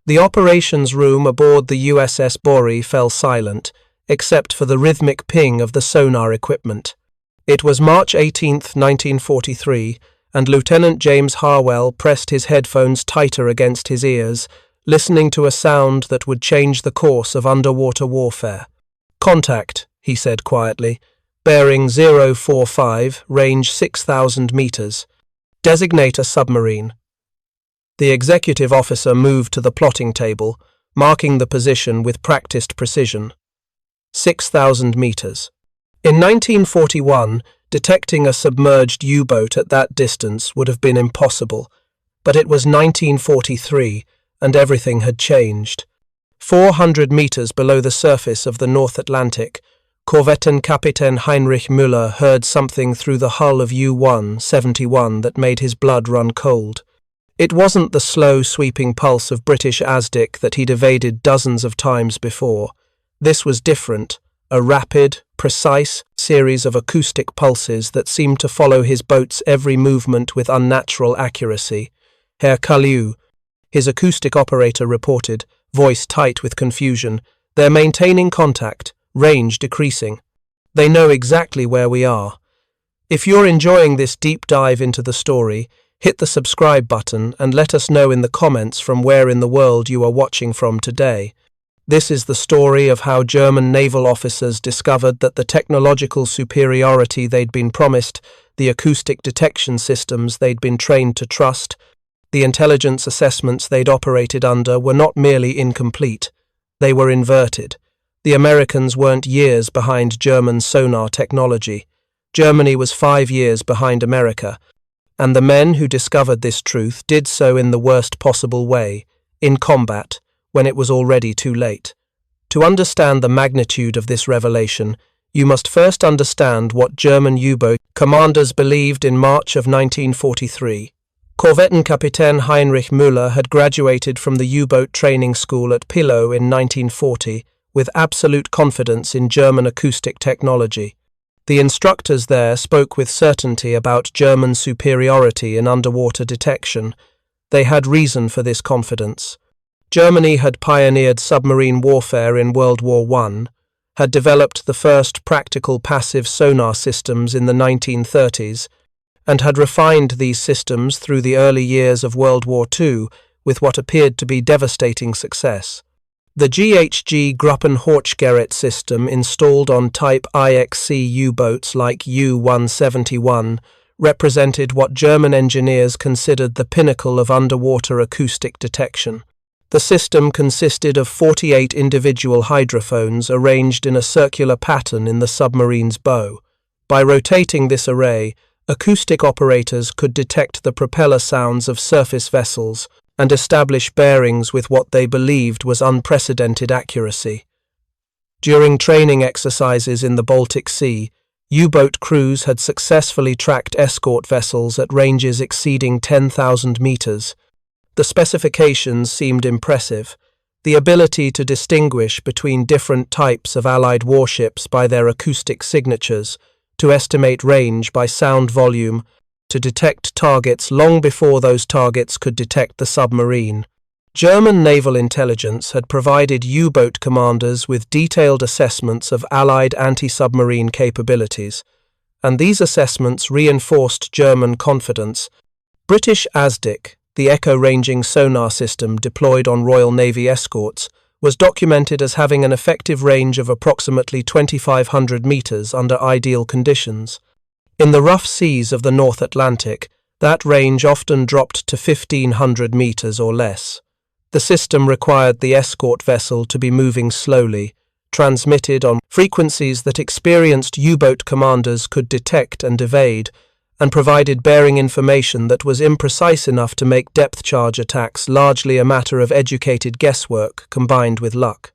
The operations room aboard the USS Bori fell silent, except for the rhythmic ping of the sonar equipment. It was March 18, 1943, and Lieutenant James Harwell pressed his headphones tighter against his ears, listening to a sound that would change the course of underwater warfare. "Contact," he said quietly. "Bearing 045, range 6,000 meters. Designate a submarine." The executive officer moved to the plotting table, marking the position with practiced precision. 6,000 meters. In 1941, detecting a submerged U-boat at that distance would have been impossible, but it was 1943, and everything had changed. 400 meters below the surface of the North Atlantic, Korvettenkapitän Heinrich Müller heard something through the hull of U-171 that made his blood run cold. It wasn't the slow, sweeping pulse of British ASDIC that he'd evaded dozens of times before. This was different, a rapid, precise series of acoustic pulses that seemed to follow his boat's every movement with unnatural accuracy. "Herr Kalliu," his acoustic operator reported, voice tight with confusion, "they're maintaining contact, range decreasing. They know exactly where we are." If you're enjoying this deep dive into the story, hit the subscribe button and let us know in the comments from where in the world you are watching from today. This is the story of how German naval officers discovered that the technological superiority they'd been promised, the acoustic detection systems they'd been trained to trust, the intelligence assessments they'd operated under were not merely incomplete, they were inverted. The Americans weren't years behind German sonar technology. Germany was 5 years behind America, and the men who discovered this truth did so in the worst possible way, in combat, when it was already too late. To understand the magnitude of this revelation, you must first understand what German U-boat commanders believed in March of 1943. Korvettenkapitän Heinrich Müller had graduated from the U-boat training school at Pillow in 1940 with absolute confidence in German acoustic technology. The instructors there spoke with certainty about German superiority in underwater detection. They had reason for this confidence. Germany had pioneered submarine warfare in World War I, had developed the first practical passive sonar systems in the 1930s, and had refined these systems through the early years of World War II with what appeared to be devastating success. The GHG Gruppenhochgerät system installed on Type IXC U-boats like U-171 represented what German engineers considered the pinnacle of underwater acoustic detection. The system consisted of 48 individual hydrophones arranged in a circular pattern in the submarine's bow. By rotating this array, acoustic operators could detect the propeller sounds of surface vessels and establish bearings with what they believed was unprecedented accuracy. During training exercises in the Baltic Sea, U-boat crews had successfully tracked escort vessels at ranges exceeding 10,000 meters. The specifications seemed impressive. The ability to distinguish between different types of Allied warships by their acoustic signatures, to estimate range by sound volume, to detect targets long before those targets could detect the submarine. German naval intelligence had provided U-boat commanders with detailed assessments of Allied anti-submarine capabilities, and these assessments reinforced German confidence. British ASDIC, the echo-ranging sonar system deployed on Royal Navy escorts, was documented as having an effective range of approximately 2,500 meters under ideal conditions. In the rough seas of the North Atlantic, that range often dropped to 1,500 meters or less. The system required the escort vessel to be moving slowly, transmitted on frequencies that experienced U-boat commanders could detect and evade, and provided bearing information that was imprecise enough to make depth charge attacks largely a matter of educated guesswork combined with luck.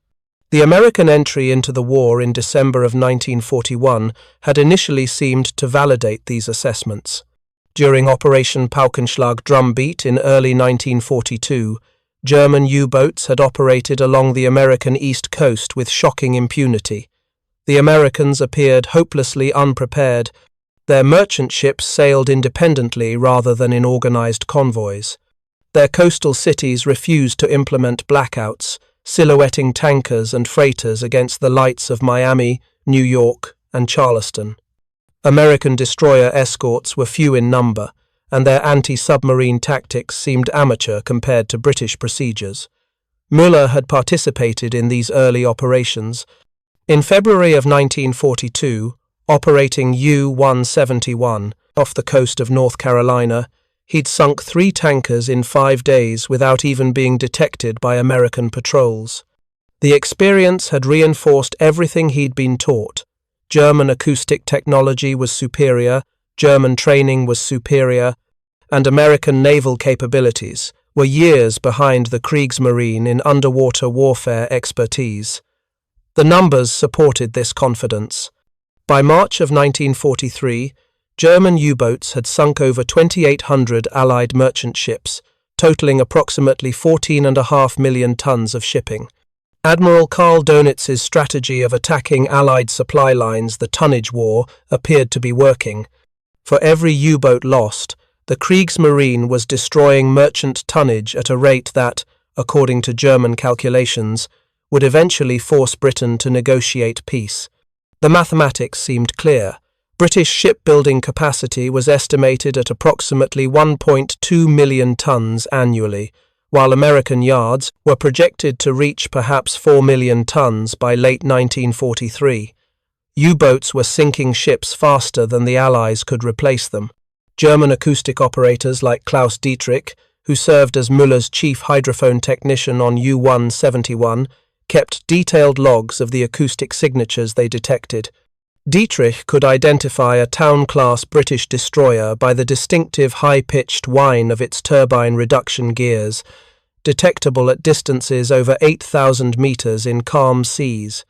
The American entry into the war in December of 1941 had initially seemed to validate these assessments. During Operation Paukenschlag Drumbeat in early 1942, German U-boats had operated along the American East Coast with shocking impunity. The Americans appeared hopelessly unprepared. Their merchant ships sailed independently rather than in organized convoys. Their coastal cities refused to implement blackouts, silhouetting tankers and freighters against the lights of Miami, New York, and Charleston. American destroyer escorts were few in number, and their anti-submarine tactics seemed amateur compared to British procedures. Müller had participated in these early operations. In February of 1942, operating U-171 off the coast of North Carolina, he'd sunk 3 tankers in 5 days without even being detected by American patrols. The experience had reinforced everything he'd been taught. German acoustic technology was superior, German training was superior, and American naval capabilities were years behind the Kriegsmarine in underwater warfare expertise. The numbers supported this confidence. By March of 1943, German U-boats had sunk over 2,800 Allied merchant ships, totaling approximately 14.5 million tons of shipping. Admiral Karl Donitz's strategy of attacking Allied supply lines, the tonnage war, appeared to be working. For every U-boat lost, the Kriegsmarine was destroying merchant tonnage at a rate that, according to German calculations, would eventually force Britain to negotiate peace. The mathematics seemed clear. British shipbuilding capacity was estimated at approximately 1.2 million tons annually, while American yards were projected to reach perhaps 4 million tons by late 1943. U-boats were sinking ships faster than the Allies could replace them. German acoustic operators like Klaus Dietrich, who served as Müller's chief hydrophone technician on U-171, kept detailed logs of the acoustic signatures they detected. Dietrich could identify a Town-class British destroyer by the distinctive high-pitched whine of its turbine reduction gears, detectable at distances over 8,000 meters in calm seas.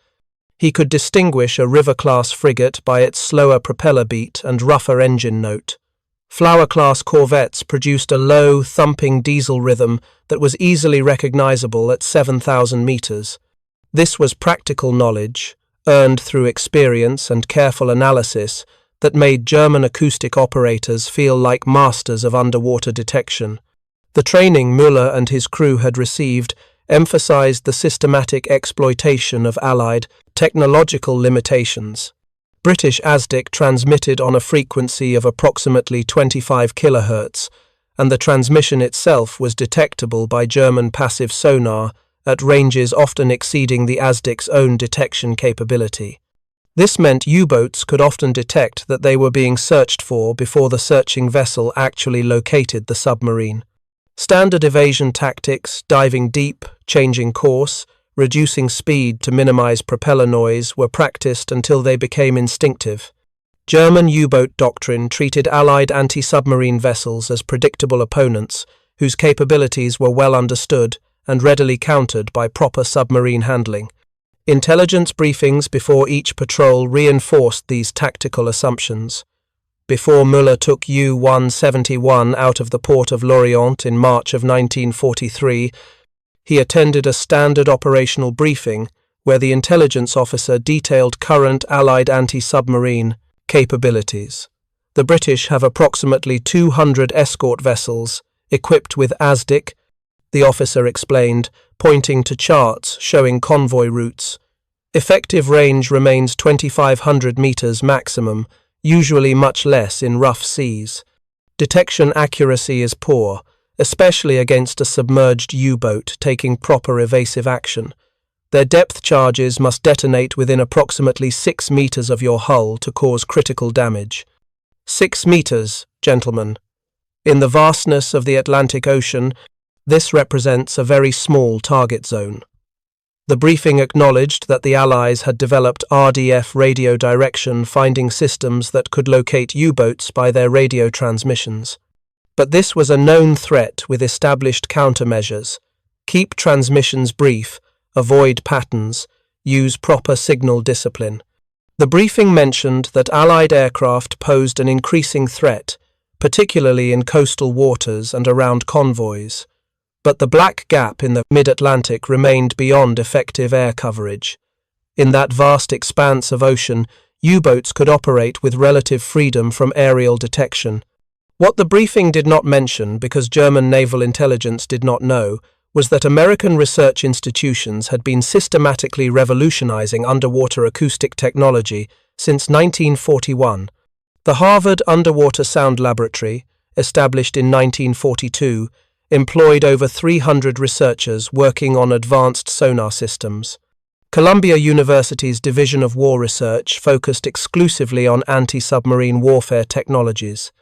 He could distinguish a River-class frigate by its slower propeller beat and rougher engine note. Flower-class corvettes produced a low, thumping diesel rhythm that was easily recognizable at 7,000 meters. This was practical knowledge, earned through experience and careful analysis, that made German acoustic operators feel like masters of underwater detection. The training Müller and his crew had received emphasized the systematic exploitation of Allied technological limitations. British ASDIC transmitted on a frequency of approximately 25 kHz, and the transmission itself was detectable by German passive sonar at ranges often exceeding the ASDIC's own detection capability. This meant U-boats could often detect that they were being searched for before the searching vessel actually located the submarine. Standard evasion tactics, diving deep, changing course, reducing speed to minimize propeller noise, were practiced until they became instinctive. German U-boat doctrine treated Allied anti-submarine vessels as predictable opponents whose capabilities were well understood and readily countered by proper submarine handling. Intelligence briefings before each patrol reinforced these tactical assumptions. Before Müller took U-171 out of the port of Lorient in March of 1943, he attended a standard operational briefing where the intelligence officer detailed current Allied anti-submarine capabilities. The British have approximately 200 escort vessels equipped with ASDIC, the officer explained, pointing to charts showing convoy routes. Effective range remains 2,500 meters maximum, usually much less in rough seas. Detection accuracy is poor, especially against a submerged U-boat taking proper evasive action. Their depth charges must detonate within approximately 6 meters of your hull to cause critical damage. 6 meters, gentlemen. In the vastness of the Atlantic Ocean, this represents a very small target zone. The briefing acknowledged that the Allies had developed RDF radio direction finding systems that could locate U-boats by their radio transmissions. But this was a known threat with established countermeasures. Keep transmissions brief, avoid patterns, use proper signal discipline. The briefing mentioned that Allied aircraft posed an increasing threat, particularly in coastal waters and around convoys. But the black gap in the mid-Atlantic remained beyond effective air coverage. In that vast expanse of ocean, U-boats could operate with relative freedom from aerial detection. What the briefing did not mention, because German naval intelligence did not know, was that American research institutions had been systematically revolutionizing underwater acoustic technology since 1941. The Harvard Underwater Sound Laboratory, established in 1942, employed over 300 researchers working on advanced sonar systems. Columbia University's Division of War Research focused exclusively on anti-submarine warfare technologies.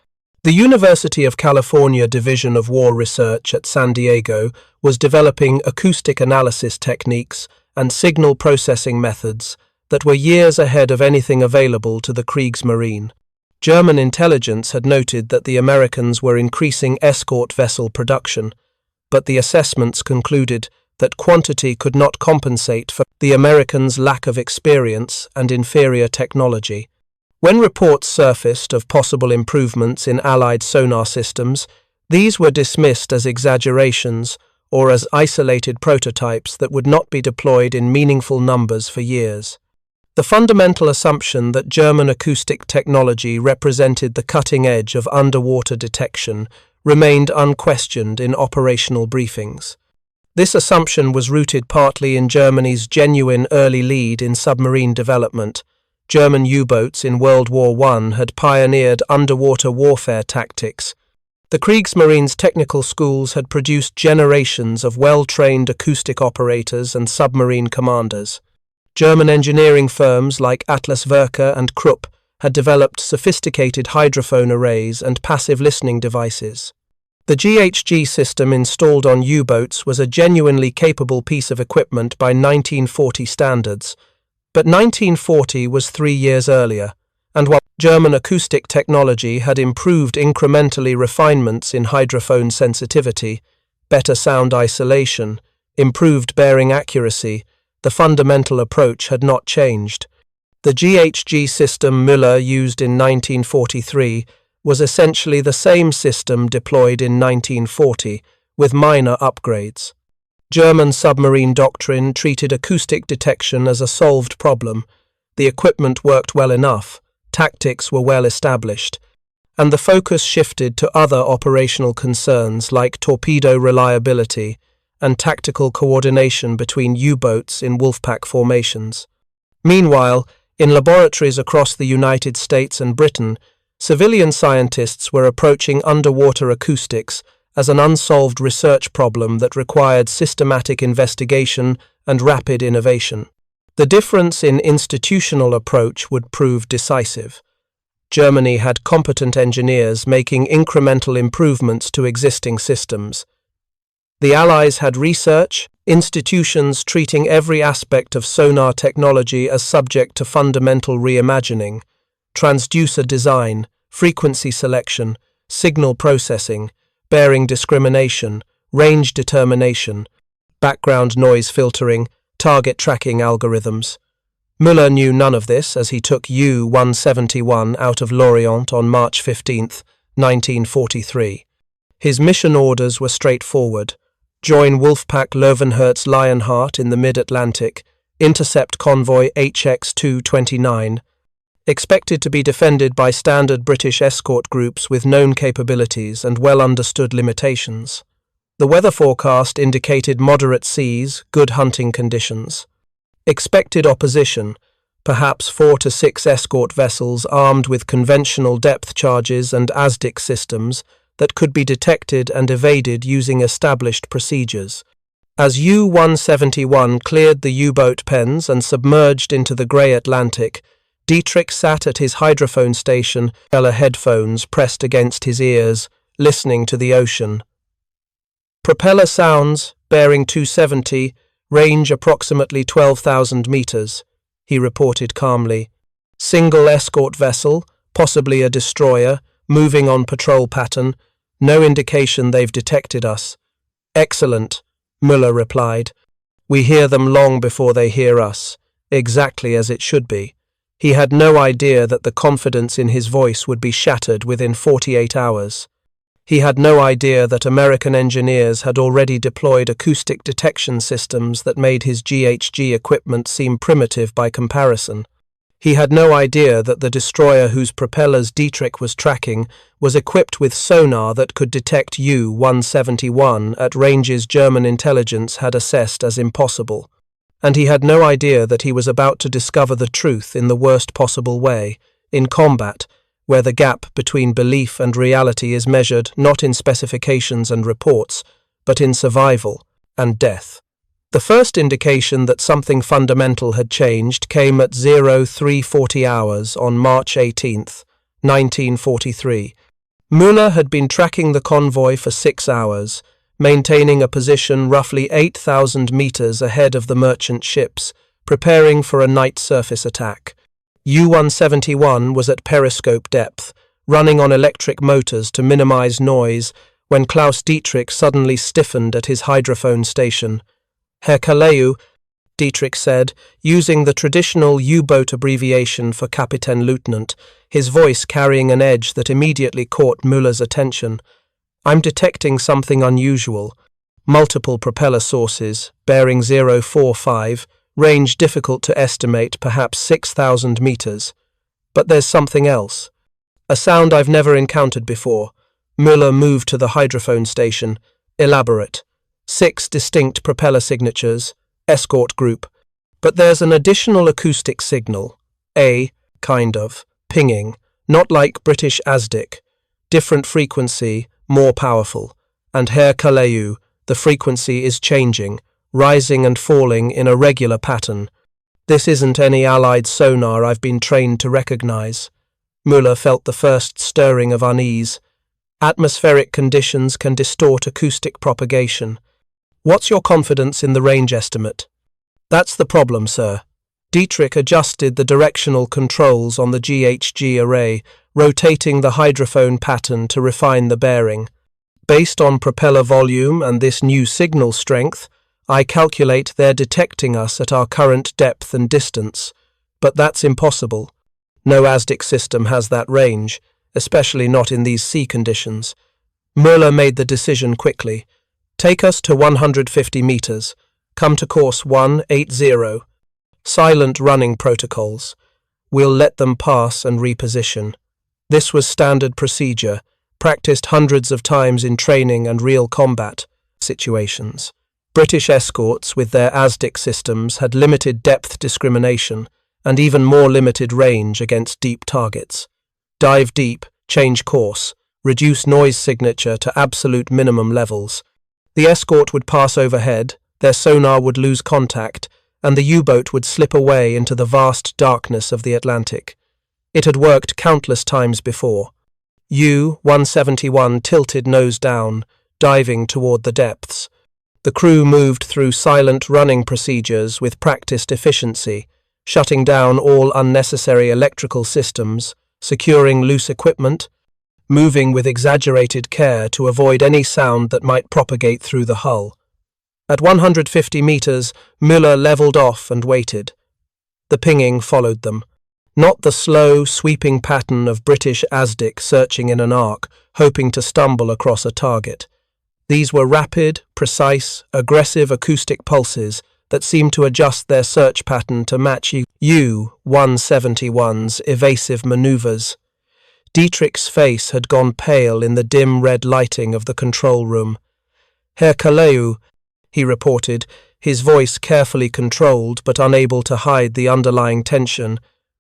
The University of California Division of War Research at San Diego was developing acoustic analysis techniques and signal processing methods that were years ahead of anything available to the Kriegsmarine. German intelligence had noted that the Americans were increasing escort vessel production, but the assessments concluded that quantity could not compensate for the Americans' lack of experience and inferior technology. When reports surfaced of possible improvements in Allied sonar systems, these were dismissed as exaggerations or as isolated prototypes that would not be deployed in meaningful numbers for years. The fundamental assumption that German acoustic technology represented the cutting edge of underwater detection remained unquestioned in operational briefings. This assumption was rooted partly in Germany's genuine early lead in submarine development. German U-boats in World War I had pioneered underwater warfare tactics. The Kriegsmarine's technical schools had produced generations of well-trained acoustic operators and submarine commanders. German engineering firms like Atlas Werke and Krupp had developed sophisticated hydrophone arrays and passive listening devices. The GHG system installed on U-boats was a genuinely capable piece of equipment by 1940 standards, but 1940 was 3 years earlier, and while German acoustic technology had improved incrementally refinements in hydrophone sensitivity, better sound isolation, improved bearing accuracy, the fundamental approach had not changed. The GHG system Müller used in 1943 was essentially the same system deployed in 1940, with minor upgrades. German submarine doctrine treated acoustic detection as a solved problem. The equipment worked well enough, tactics were well established, and the focus shifted to other operational concerns like torpedo reliability and tactical coordination between U-boats in wolfpack formations. Meanwhile, in laboratories across the United States and Britain, civilian scientists were approaching underwater acoustics as an unsolved research problem that required systematic investigation and rapid innovation. The difference in institutional approach would prove decisive. Germany had competent engineers making incremental improvements to existing systems. The Allies had research institutions treating every aspect of sonar technology as subject to fundamental reimagining: transducer design, frequency selection, signal processing, bearing discrimination, range determination, background noise filtering, target tracking algorithms. Müller knew none of this as he took U-171 out of Lorient on March 15, 1943. His mission orders were straightforward: join Wolfpack Löwenherz Lionheart in the mid-Atlantic, intercept convoy HX-229, expected to be defended by standard British escort groups with known capabilities and well-understood limitations. The weather forecast indicated moderate seas, good hunting conditions. Expected opposition: perhaps 4 to 6 escort vessels armed with conventional depth charges and ASDIC systems that could be detected and evaded using established procedures. As U-171 cleared the U-boat pens and submerged into the grey Atlantic, Dietrich sat at his hydrophone station, headphones pressed against his ears, listening to the ocean. Propeller sounds, bearing 270, range approximately 12,000 meters, he reported calmly. Single escort vessel, possibly a destroyer, moving on patrol pattern. No indication they've detected us. Excellent, Müller replied. We hear them long before they hear us, exactly as it should be. He had no idea that the confidence in his voice would be shattered within 48 hours. He had no idea that American engineers had already deployed acoustic detection systems that made his GHG equipment seem primitive by comparison. He had no idea that the destroyer whose propellers Dietrich was tracking was equipped with sonar that could detect U-171 at ranges German intelligence had assessed as impossible. And he had no idea that he was about to discover the truth in the worst possible way, in combat, where the gap between belief and reality is measured not in specifications and reports, but in survival and death. The first indication that something fundamental had changed came at 0340 hours on March 18, 1943. Müller had been tracking the convoy for 6 hours, maintaining a position roughly 8,000 meters ahead of the merchant ships, preparing for a night surface attack. U-171 was at periscope depth, running on electric motors to minimize noise, when Klaus Dietrich suddenly stiffened at his hydrophone station. Herr Kaleu, Dietrich said, using the traditional U-boat abbreviation for Kapitän Lieutenant, his voice carrying an edge that immediately caught Müller's attention. I'm detecting something unusual. Multiple propeller sources, bearing 045, range difficult to estimate, perhaps 6,000 meters. But there's something else. A sound I've never encountered before. Müller moved to the hydrophone station. Elaborate. 6 distinct propeller signatures. Escort group. But there's an additional acoustic signal. Kind of. Pinging. Not like British ASDIC. Different frequency, more powerful. And Herr Kaleu, the frequency is changing, rising and falling in a regular pattern. This isn't any Allied sonar I've been trained to recognize. Müller felt the first stirring of unease. Atmospheric conditions can distort acoustic propagation. What's your confidence in the range estimate? That's the problem, sir. Dietrich adjusted the directional controls on the GHG array, rotating the hydrophone pattern to refine the bearing. Based on propeller volume and this new signal strength, I calculate they're detecting us at our current depth and distance. But that's impossible. No ASDIC system has that range, especially not in these sea conditions. Müller made the decision quickly. Take us to 150 meters. Come to course 180. Silent running protocols. We'll let them pass and reposition. This was standard procedure, practiced hundreds of times in training and real combat situations. British escorts with their ASDIC systems had limited depth discrimination and even more limited range against deep targets. Dive deep, change course, reduce noise signature to absolute minimum levels. The escort would pass overhead, their sonar would lose contact, and the U-boat would slip away into the vast darkness of the Atlantic. It had worked countless times before. U-171 tilted nose down, diving toward the depths. The crew moved through silent running procedures with practiced efficiency, shutting down all unnecessary electrical systems, securing loose equipment, moving with exaggerated care to avoid any sound that might propagate through the hull. At 150 meters, Müller leveled off and waited. The pinging followed them. Not the slow, sweeping pattern of British ASDIC searching in an arc, hoping to stumble across a target. These were rapid, precise, aggressive acoustic pulses that seemed to adjust their search pattern to match U-171's evasive maneuvers. Dietrich's face had gone pale in the dim red lighting of the control room. Herr Kaleu, he reported, his voice carefully controlled but unable to hide the underlying tension.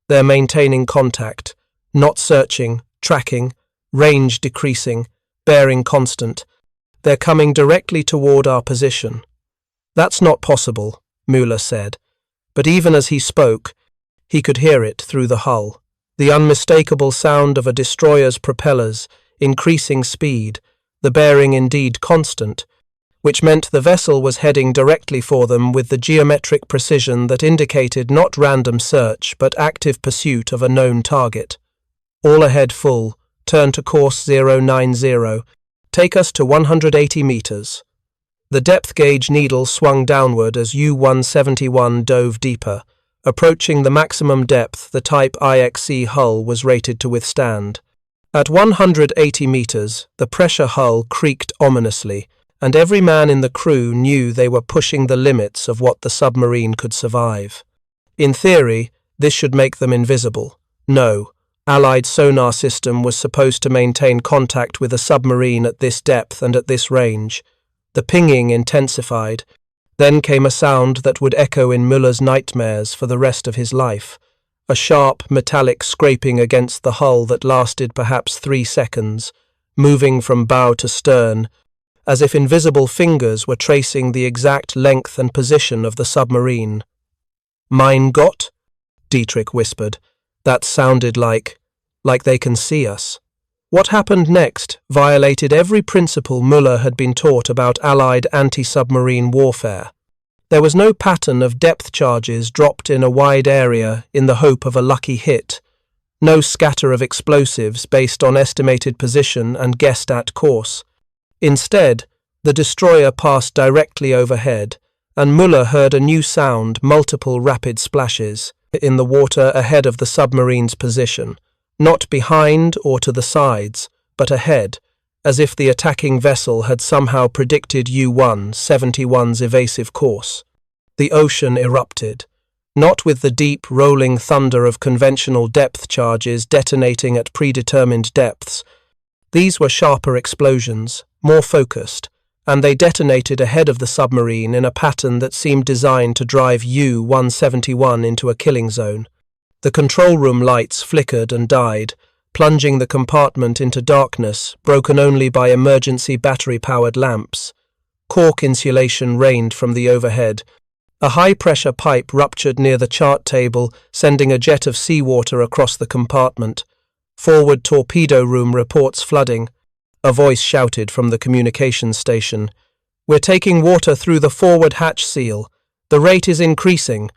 They're maintaining contact, not searching, tracking, range decreasing, bearing constant. They're coming directly toward our position. That's not possible, Müller said. But even as he spoke, he could hear it through the hull. The unmistakable sound of a destroyer's propellers, increasing speed, the bearing indeed constant, which meant the vessel was heading directly for them with the geometric precision that indicated not random search but active pursuit of a known target. All ahead full, turn to course 090. Take us to 180 meters. The depth gauge needle swung downward as U-171 dove deeper, approaching the maximum depth the Type IXC hull was rated to withstand. At 180 meters, the pressure hull creaked ominously, and every man in the crew knew they were pushing the limits of what the submarine could survive. In theory, This should make them invisible. No. Allied sonar system was supposed to maintain contact with a submarine at this depth and at this range. The pinging intensified. Then came a sound that would echo in Müller's nightmares for the rest of his life. A sharp, metallic scraping against the hull that lasted perhaps 3 seconds, moving from bow to stern, as if invisible fingers were tracing the exact length and position of the submarine. "Mein Gott?" Dietrich whispered. That sounded like they can see us. What happened next violated every principle Müller had been taught about Allied anti-submarine warfare. There was no pattern of depth charges dropped in a wide area in the hope of a lucky hit, no scatter of explosives based on estimated position and guessed at course. Instead, the destroyer passed directly overhead, and Müller heard a new sound, multiple rapid splashes, in the water ahead of the submarine's position, not behind or to the sides, but ahead, as if the attacking vessel had somehow predicted U-171's evasive course. The ocean erupted, not with the deep, rolling thunder of conventional depth charges detonating at predetermined depths. These were sharper explosions, more focused, and they detonated ahead of the submarine in a pattern that seemed designed to drive U-171 into a killing zone. The control room lights flickered and died, plunging the compartment into darkness, broken only by emergency battery-powered lamps. Cork insulation rained from the overhead. A high-pressure pipe ruptured near the chart table, sending a jet of seawater across the compartment. Forward torpedo room reports flooding. A voice shouted from the communications station. "We're taking water through the forward hatch seal. The rate is increasing."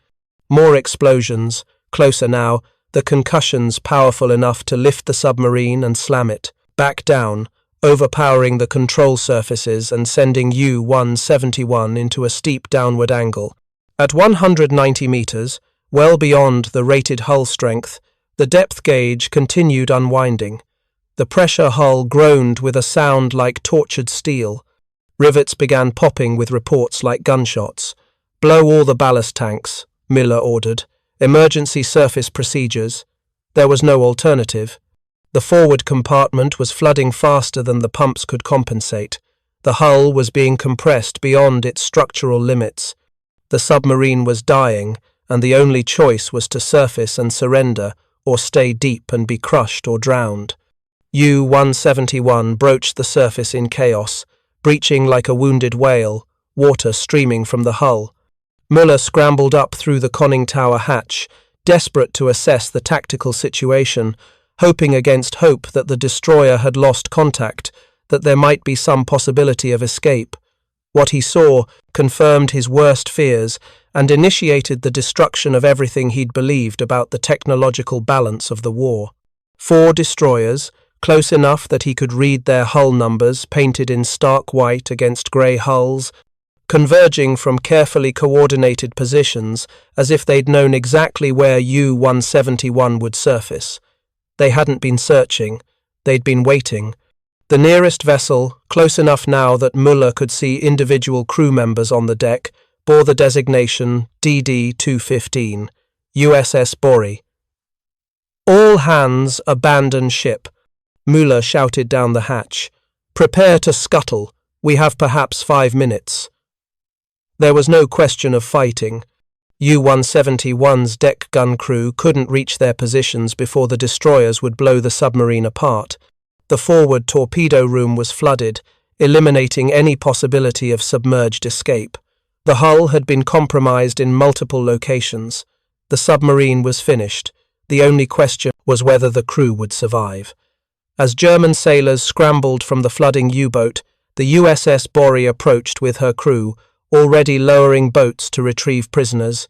More explosions. Closer now, the concussions powerful enough to lift the submarine and slam it back down, overpowering the control surfaces and sending U-171 into a steep downward angle. At 190 meters, well beyond the rated hull strength, the depth gauge continued unwinding. The pressure hull groaned with a sound like tortured steel. Rivets began popping with reports like gunshots. "Blow all the ballast tanks," Müller ordered. "Emergency surface procedures." There was no alternative. The forward compartment was flooding faster than the pumps could compensate. The hull was being compressed beyond its structural limits. The submarine was dying, and the only choice was to surface and surrender, or stay deep and be crushed or drowned. U-171 broached the surface in chaos, breaching like a wounded whale, water streaming from the hull. Müller scrambled up through the conning tower hatch, desperate to assess the tactical situation, hoping against hope that the destroyer had lost contact, that there might be some possibility of escape. What he saw confirmed his worst fears and initiated the destruction of everything he'd believed about the technological balance of the war. 4 destroyers, close enough that he could read their hull numbers painted in stark white against grey hulls, converging from carefully coordinated positions as if they'd known exactly where U-171 would surface. They hadn't been searching, they'd been waiting. The nearest vessel, close enough now that Müller could see individual crew members on the deck, bore the designation DD-215, USS Bori. "All hands abandon ship," Müller shouted down the hatch. "Prepare to scuttle. We have perhaps 5 minutes." There was no question of fighting. U-171's deck gun crew couldn't reach their positions before the destroyers would blow the submarine apart. The forward torpedo room was flooded, eliminating any possibility of submerged escape. The hull had been compromised in multiple locations. The submarine was finished. The only question was whether the crew would survive. As German sailors scrambled from the flooding U-boat, the USS Bori approached with her crew, already lowering boats to retrieve prisoners.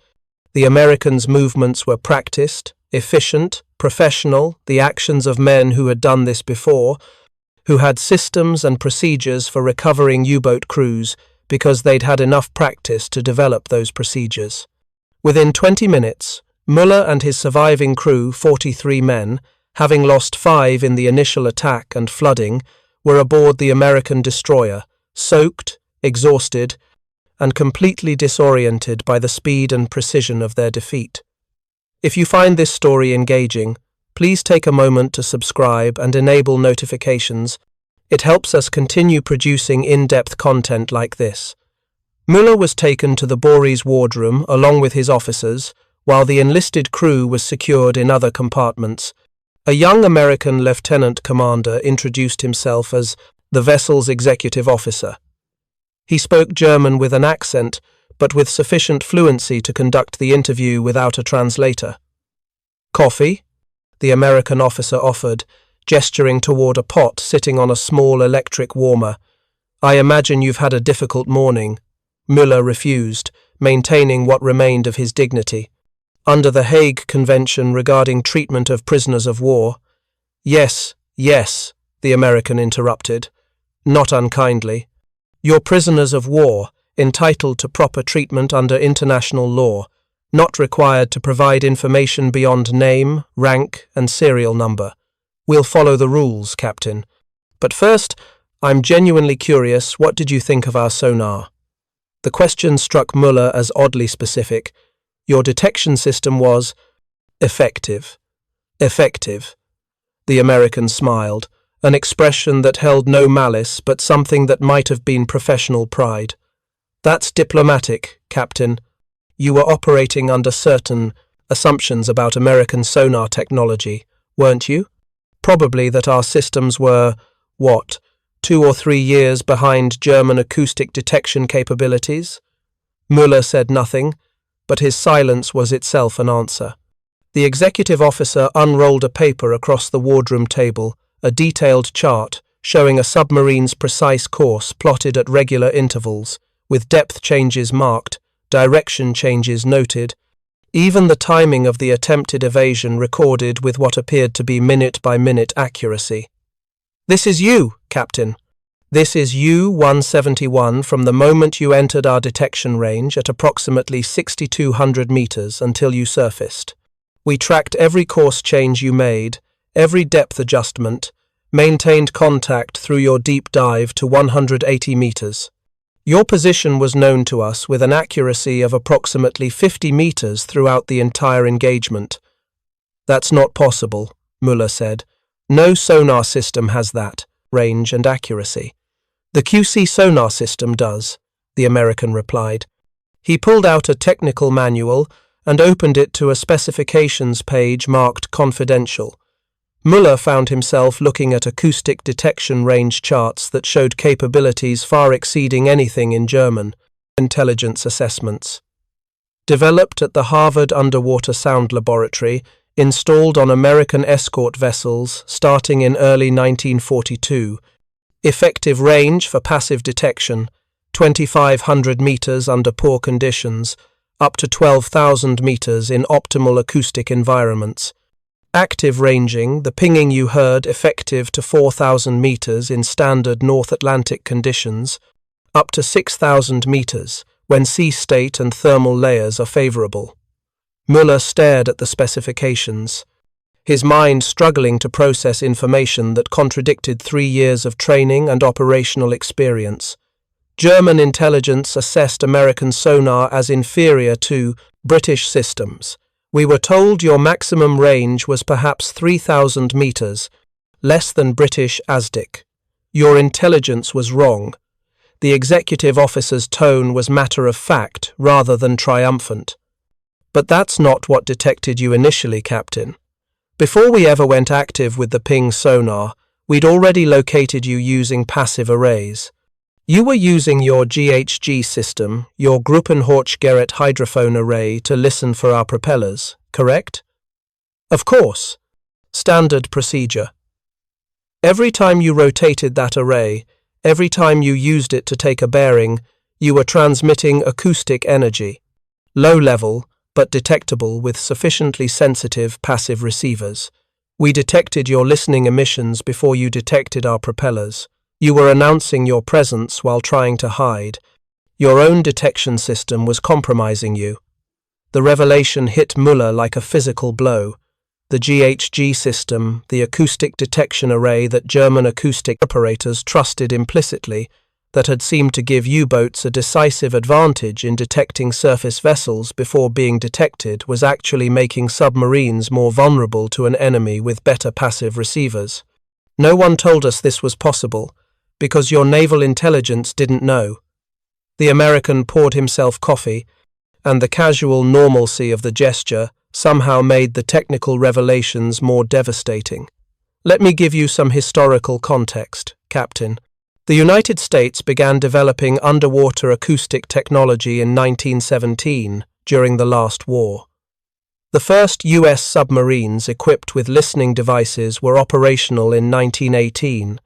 The Americans' movements were practiced, efficient, professional, the actions of men who had done this before, who had systems and procedures for recovering U-boat crews because they'd had enough practice to develop those procedures. Within 20 minutes, Müller and his surviving crew, 43 men, having lost 5 in the initial attack and flooding, were aboard the American destroyer, soaked, exhausted, and completely disoriented by the speed and precision of their defeat. If you find this story engaging, please take a moment to subscribe and enable notifications. It helps us continue producing in-depth content like this. Müller was taken to the Bore's wardroom along with his officers, while the enlisted crew was secured in other compartments. A young American lieutenant commander introduced himself as the vessel's executive officer. He spoke German with an accent, but with sufficient fluency to conduct the interview without a translator. "Coffee?" the American officer offered, gesturing toward a pot sitting on a small electric warmer. "I imagine you've had a difficult morning." Müller refused, maintaining what remained of his dignity. "Under the Hague Convention regarding treatment of prisoners of war." Yes, the American interrupted, not unkindly. "You're prisoners of war, entitled to proper treatment under international law, not required to provide information beyond name, rank, and serial number. We'll follow the rules, Captain. But first, I'm genuinely curious, what did you think of our sonar?" The question struck Müller as oddly specific. "Your detection system was effective." Effective. The American smiled, an expression that held no malice but something that might have been professional pride. "That's diplomatic, Captain. You were operating under certain assumptions about American sonar technology, weren't you? Probably that our systems were, 2 or 3 years behind German acoustic detection capabilities?" Müller said nothing, but his silence was itself an answer. The executive officer unrolled a paper across the wardroom table, a detailed chart showing a submarine's precise course plotted at regular intervals, with depth changes marked, direction changes noted, even the timing of the attempted evasion recorded with what appeared to be minute-by-minute accuracy. "This is you, Captain. This is U-171 from the moment you entered our detection range at approximately 6,200 meters until you surfaced. We tracked every course change you made, every depth adjustment, maintained contact through your deep dive to 180 meters. Your position was known to us with an accuracy of approximately 50 meters throughout the entire engagement." "That's not possible," Müller said. "No sonar system has that range and accuracy." "The QC sonar system does," the American replied. He pulled out a technical manual and opened it to a specifications page marked confidential. Müller found himself looking at acoustic detection range charts that showed capabilities far exceeding anything in German intelligence assessments. Developed at the Harvard Underwater Sound Laboratory, installed on American escort vessels starting in early 1942. Effective range for passive detection, 2,500 meters under poor conditions, up to 12,000 meters in optimal acoustic environments. Active ranging, the pinging you heard effective to 4,000 meters in standard North Atlantic conditions, up to 6,000 meters when sea state and thermal layers are favorable. Müller stared at the specifications, his mind struggling to process information that contradicted 3 years of training and operational experience. German intelligence assessed American sonar as inferior to British systems. "We were told your maximum range was perhaps 3,000 meters, less than British ASDIC. Your intelligence was wrong." The executive officer's tone was matter-of-fact rather than triumphant. "But that's not what detected you initially, Captain. Before we ever went active with the ping sonar, we'd already located you using passive arrays. You were using your GHG system, your Gruppenhochgerät hydrophone array, to listen for our propellers, correct?" "Of course. Standard procedure. Every time you rotated that array, every time you used it to take a bearing, you were transmitting acoustic energy, low level, but detectable with sufficiently sensitive passive receivers. We detected your listening emissions before you detected our propellers. You were announcing your presence while trying to hide. Your own detection system was compromising you." The revelation hit Müller like a physical blow. The GHG system, the acoustic detection array that German acoustic operators trusted implicitly, that had seemed to give U-boats a decisive advantage in detecting surface vessels before being detected was actually making submarines more vulnerable to an enemy with better passive receivers. No one told us this was possible, because your naval intelligence didn't know. The American poured himself coffee, and the casual normalcy of the gesture somehow made the technical revelations more devastating. Let me give you some historical context, Captain. The United States began developing underwater acoustic technology in 1917 during the last war. The first U.S. submarines equipped with listening devices were operational in 1918.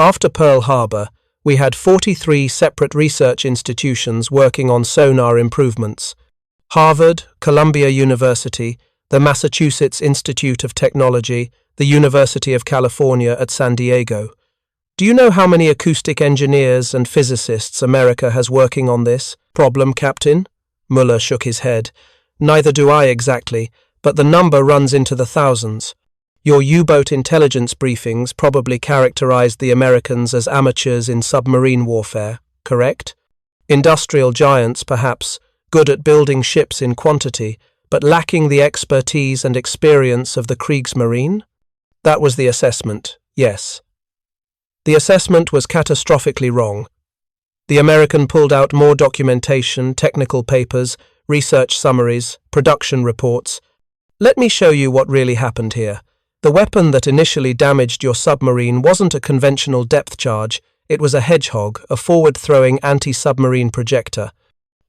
After Pearl Harbor, we had 43 separate research institutions working on sonar improvements: Harvard, Columbia University, the Massachusetts Institute of Technology, the University of California at San Diego. Do you know how many acoustic engineers and physicists America has working on this problem, Captain? Muller shook his head. Neither do I exactly, but the number runs into the thousands. Your U-boat intelligence briefings probably characterized the Americans as amateurs in submarine warfare, correct? Industrial giants, perhaps, good at building ships in quantity, but lacking the expertise and experience of the Kriegsmarine? That was the assessment, yes. The assessment was catastrophically wrong. The American pulled out more documentation, technical papers, research summaries, production reports. Let me show you what really happened here. The weapon that initially damaged your submarine wasn't a conventional depth charge, it was a Hedgehog, a forward-throwing anti-submarine projector.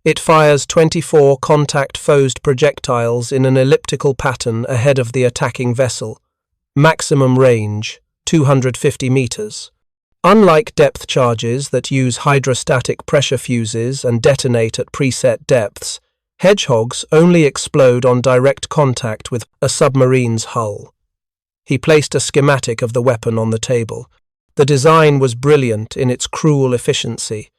It fires 24 contact-fused projectiles in an elliptical pattern ahead of the attacking vessel. Maximum range, 250 meters. Unlike depth charges that use hydrostatic pressure fuses and detonate at preset depths, Hedgehogs only explode on direct contact with a submarine's hull. He placed a schematic of the weapon on the table. The design was brilliant in its cruel efficiency.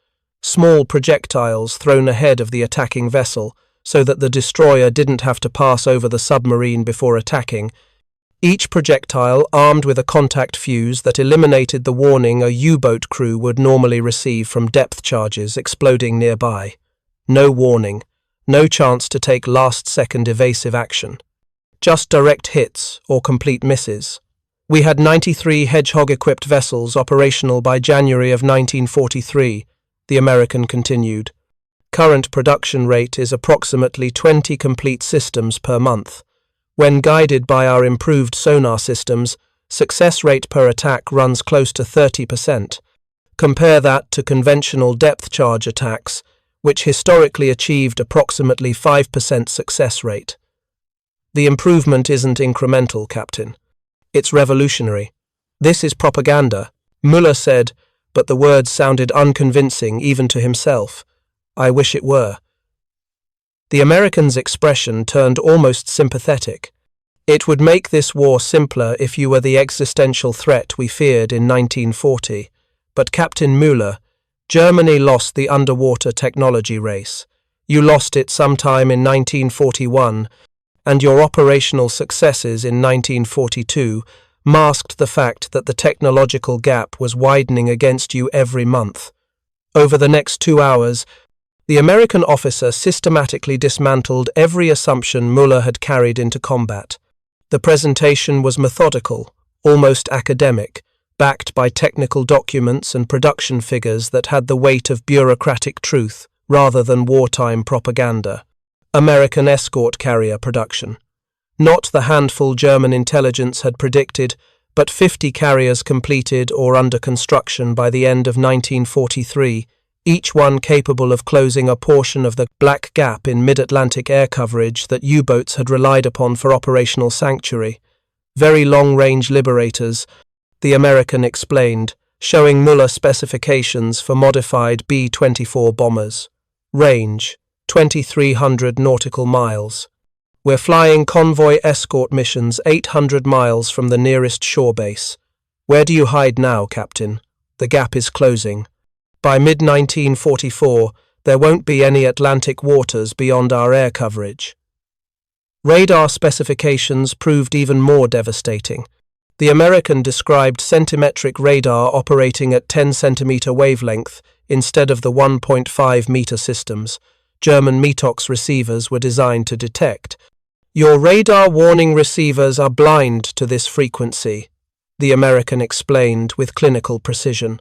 Small projectiles thrown ahead of the attacking vessel so that the destroyer didn't have to pass over the submarine before attacking. Each projectile armed with a contact fuse that eliminated the warning a U-boat crew would normally receive from depth charges exploding nearby. No warning, no chance to take last-second evasive action. Just direct hits or complete misses. We had 93 Hedgehog-equipped vessels operational by January of 1943, the American continued. Current production rate is approximately 20 complete systems per month. When guided by our improved sonar systems, success rate per attack runs close to 30%. Compare that to conventional depth charge attacks, which historically achieved approximately 5% success rate. The improvement isn't incremental, Captain. It's revolutionary. This is propaganda, Muller said, but the words sounded unconvincing even to himself. I wish it were. The American's expression turned almost sympathetic. It would make this war simpler if you were the existential threat we feared in 1940. But Captain Muller, Germany lost the underwater technology race. You lost it sometime in 1941, and your operational successes in 1942 masked the fact that the technological gap was widening against you every month. Over the next 2 hours, the American officer systematically dismantled every assumption Muller had carried into combat. The presentation was methodical, almost academic, backed by technical documents and production figures that had the weight of bureaucratic truth rather than wartime propaganda. American escort carrier production. Not the handful German intelligence had predicted, but 50 carriers completed or under construction by the end of 1943, each one capable of closing a portion of the black gap in mid-Atlantic air coverage that U-boats had relied upon for operational sanctuary. Very long-range liberators, the American explained, showing Muller specifications for modified B-24 bombers. Range, 2,300 nautical miles. We're flying convoy escort missions 800 miles from the nearest shore base. Where do you hide now, Captain? The gap is closing. By mid-1944, there won't be any Atlantic waters beyond our air coverage. Radar specifications proved even more devastating. The American described centimetric radar operating at 10 centimeter wavelength instead of the 1.5-meter systems German METOX receivers were designed to detect. "Your radar warning receivers are blind to this frequency," the American explained with clinical precision.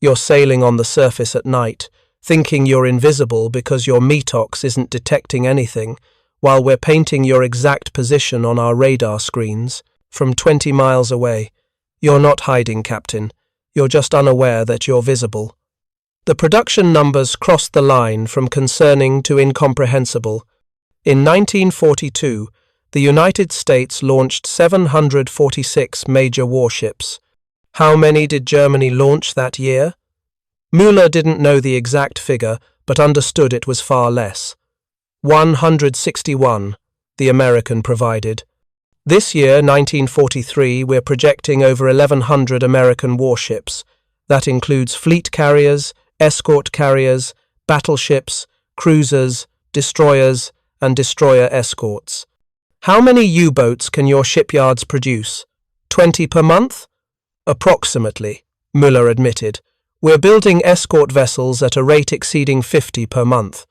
"You're sailing on the surface at night, thinking you're invisible because your METOX isn't detecting anything, while we're painting your exact position on our radar screens from 20 miles away. You're not hiding, Captain. You're just unaware that you're visible." The production numbers crossed the line from concerning to incomprehensible. In 1942, the United States launched 746 major warships. How many did Germany launch that year? Müller didn't know the exact figure, but understood it was far less. 161, the American provided. This year, 1943, we're projecting over 1,100 American warships. That includes fleet carriers, escort carriers, battleships, cruisers, destroyers, and destroyer escorts. How many U-boats can your shipyards produce? 20 per month? Approximately, Müller admitted. We're building escort vessels at a rate exceeding 50 per month.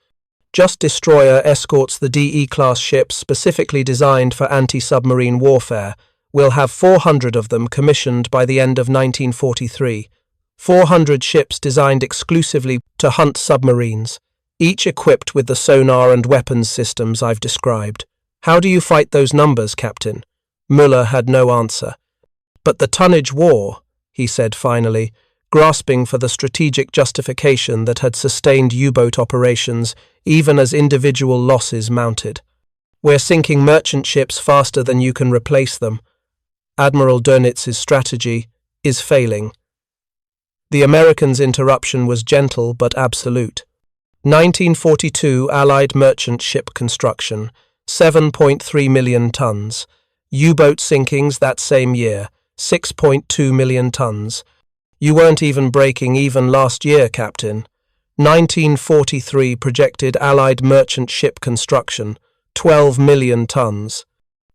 Just destroyer escorts, the DE-class ships specifically designed for anti-submarine warfare. We'll have 400 of them commissioned by the end of 1943. 400 ships designed exclusively to hunt submarines, each equipped with the sonar and weapons systems I've described. How do you fight those numbers, Captain? Müller had no answer. But the tonnage war, he said finally, grasping for the strategic justification that had sustained U-boat operations even as individual losses mounted. We're sinking merchant ships faster than you can replace them. Admiral Dönitz's strategy is failing. The Americans' interruption was gentle but absolute. 1942 Allied merchant ship construction, 7.3 million tons. U-boat sinkings that same year, 6.2 million tons. You weren't even breaking even last year, Captain. 1943 projected Allied merchant ship construction, 12 million tons.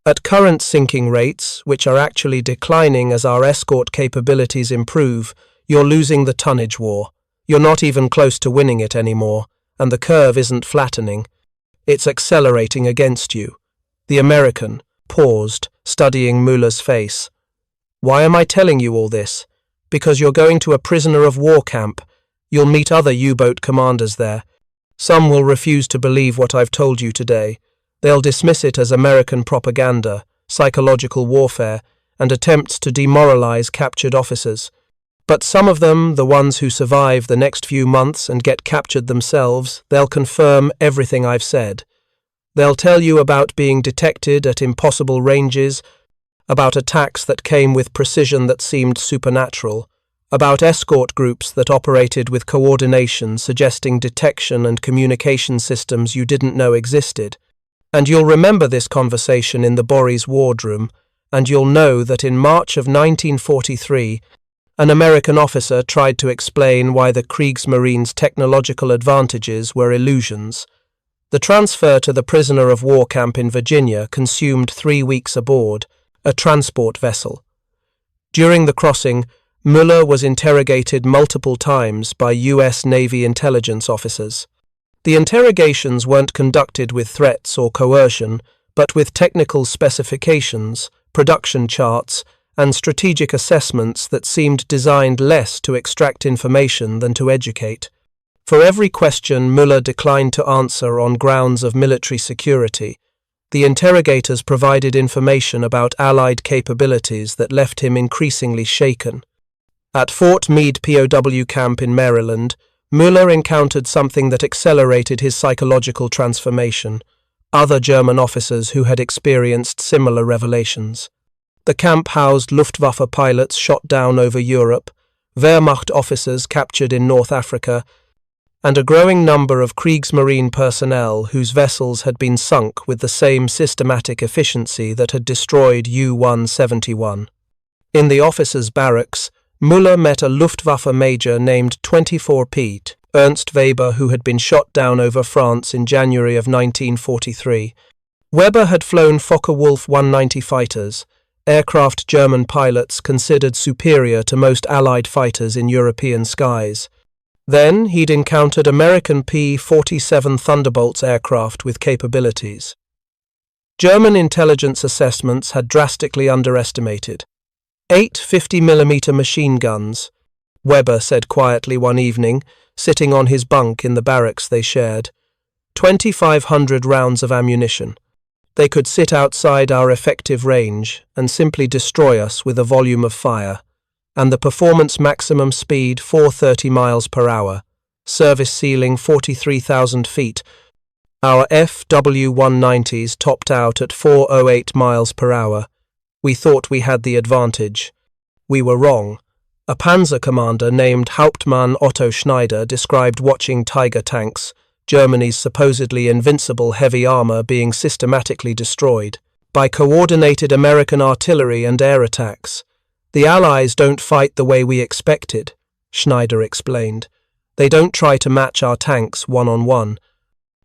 At current sinking rates, which are actually declining as our escort capabilities improve, you're losing the tonnage war. You're not even close to winning it anymore, and the curve isn't flattening. It's accelerating against you. The American paused, studying Müller's face. Why am I telling you all this? Because you're going to a prisoner of war camp. You'll meet other U-boat commanders there. Some will refuse to believe what I've told you today. They'll dismiss it as American propaganda, psychological warfare, and attempts to demoralize captured officers. But some of them, the ones who survive the next few months and get captured themselves, they'll confirm everything I've said. They'll tell you about being detected at impossible ranges, about attacks that came with precision that seemed supernatural, about escort groups that operated with coordination suggesting detection and communication systems you didn't know existed. And you'll remember this conversation in the Borries wardroom, and you'll know that in March of 1943, an American officer tried to explain why the Kriegsmarine's technological advantages were illusions. The transfer to the prisoner of war camp in Virginia consumed 3 weeks aboard a transport vessel. During the crossing, Müller was interrogated multiple times by U.S. Navy intelligence officers. The interrogations weren't conducted with threats or coercion, but with technical specifications, production charts, and strategic assessments that seemed designed less to extract information than to educate. For every question Müller declined to answer on grounds of military security, the interrogators provided information about Allied capabilities that left him increasingly shaken. At Fort Meade POW camp in Maryland, Müller encountered something that accelerated his psychological transformation. Other German officers who had experienced similar revelations. The camp housed Luftwaffe pilots shot down over Europe, Wehrmacht officers captured in North Africa, and a growing number of Kriegsmarine personnel whose vessels had been sunk with the same systematic efficiency that had destroyed U-171. In the officers' barracks, Müller met a Luftwaffe major named 24 Piet, Ernst Weber, who had been shot down over France in January of 1943. Weber had flown Focke-Wulf 190 fighters, aircraft German pilots considered superior to most Allied fighters in European skies. Then he'd encountered American P-47 Thunderbolts aircraft with capabilities. German intelligence assessments had drastically underestimated. 8 50mm machine guns, Weber said quietly one evening, sitting on his bunk in the barracks they shared. 2,500 rounds of ammunition. They could sit outside our effective range and simply destroy us with a volume of fire. And the performance maximum speed 430 miles per hour, service ceiling 43,000 feet. Our FW-190s topped out at 408 miles per hour. We thought we had the advantage. We were wrong. A panzer commander named Hauptmann Otto Schneider described watching Tiger tanks, Germany's supposedly invincible heavy armor, being systematically destroyed by coordinated American artillery and air attacks. The Allies don't fight the way we expected, Schneider explained. They don't try to match our tanks one-on-one.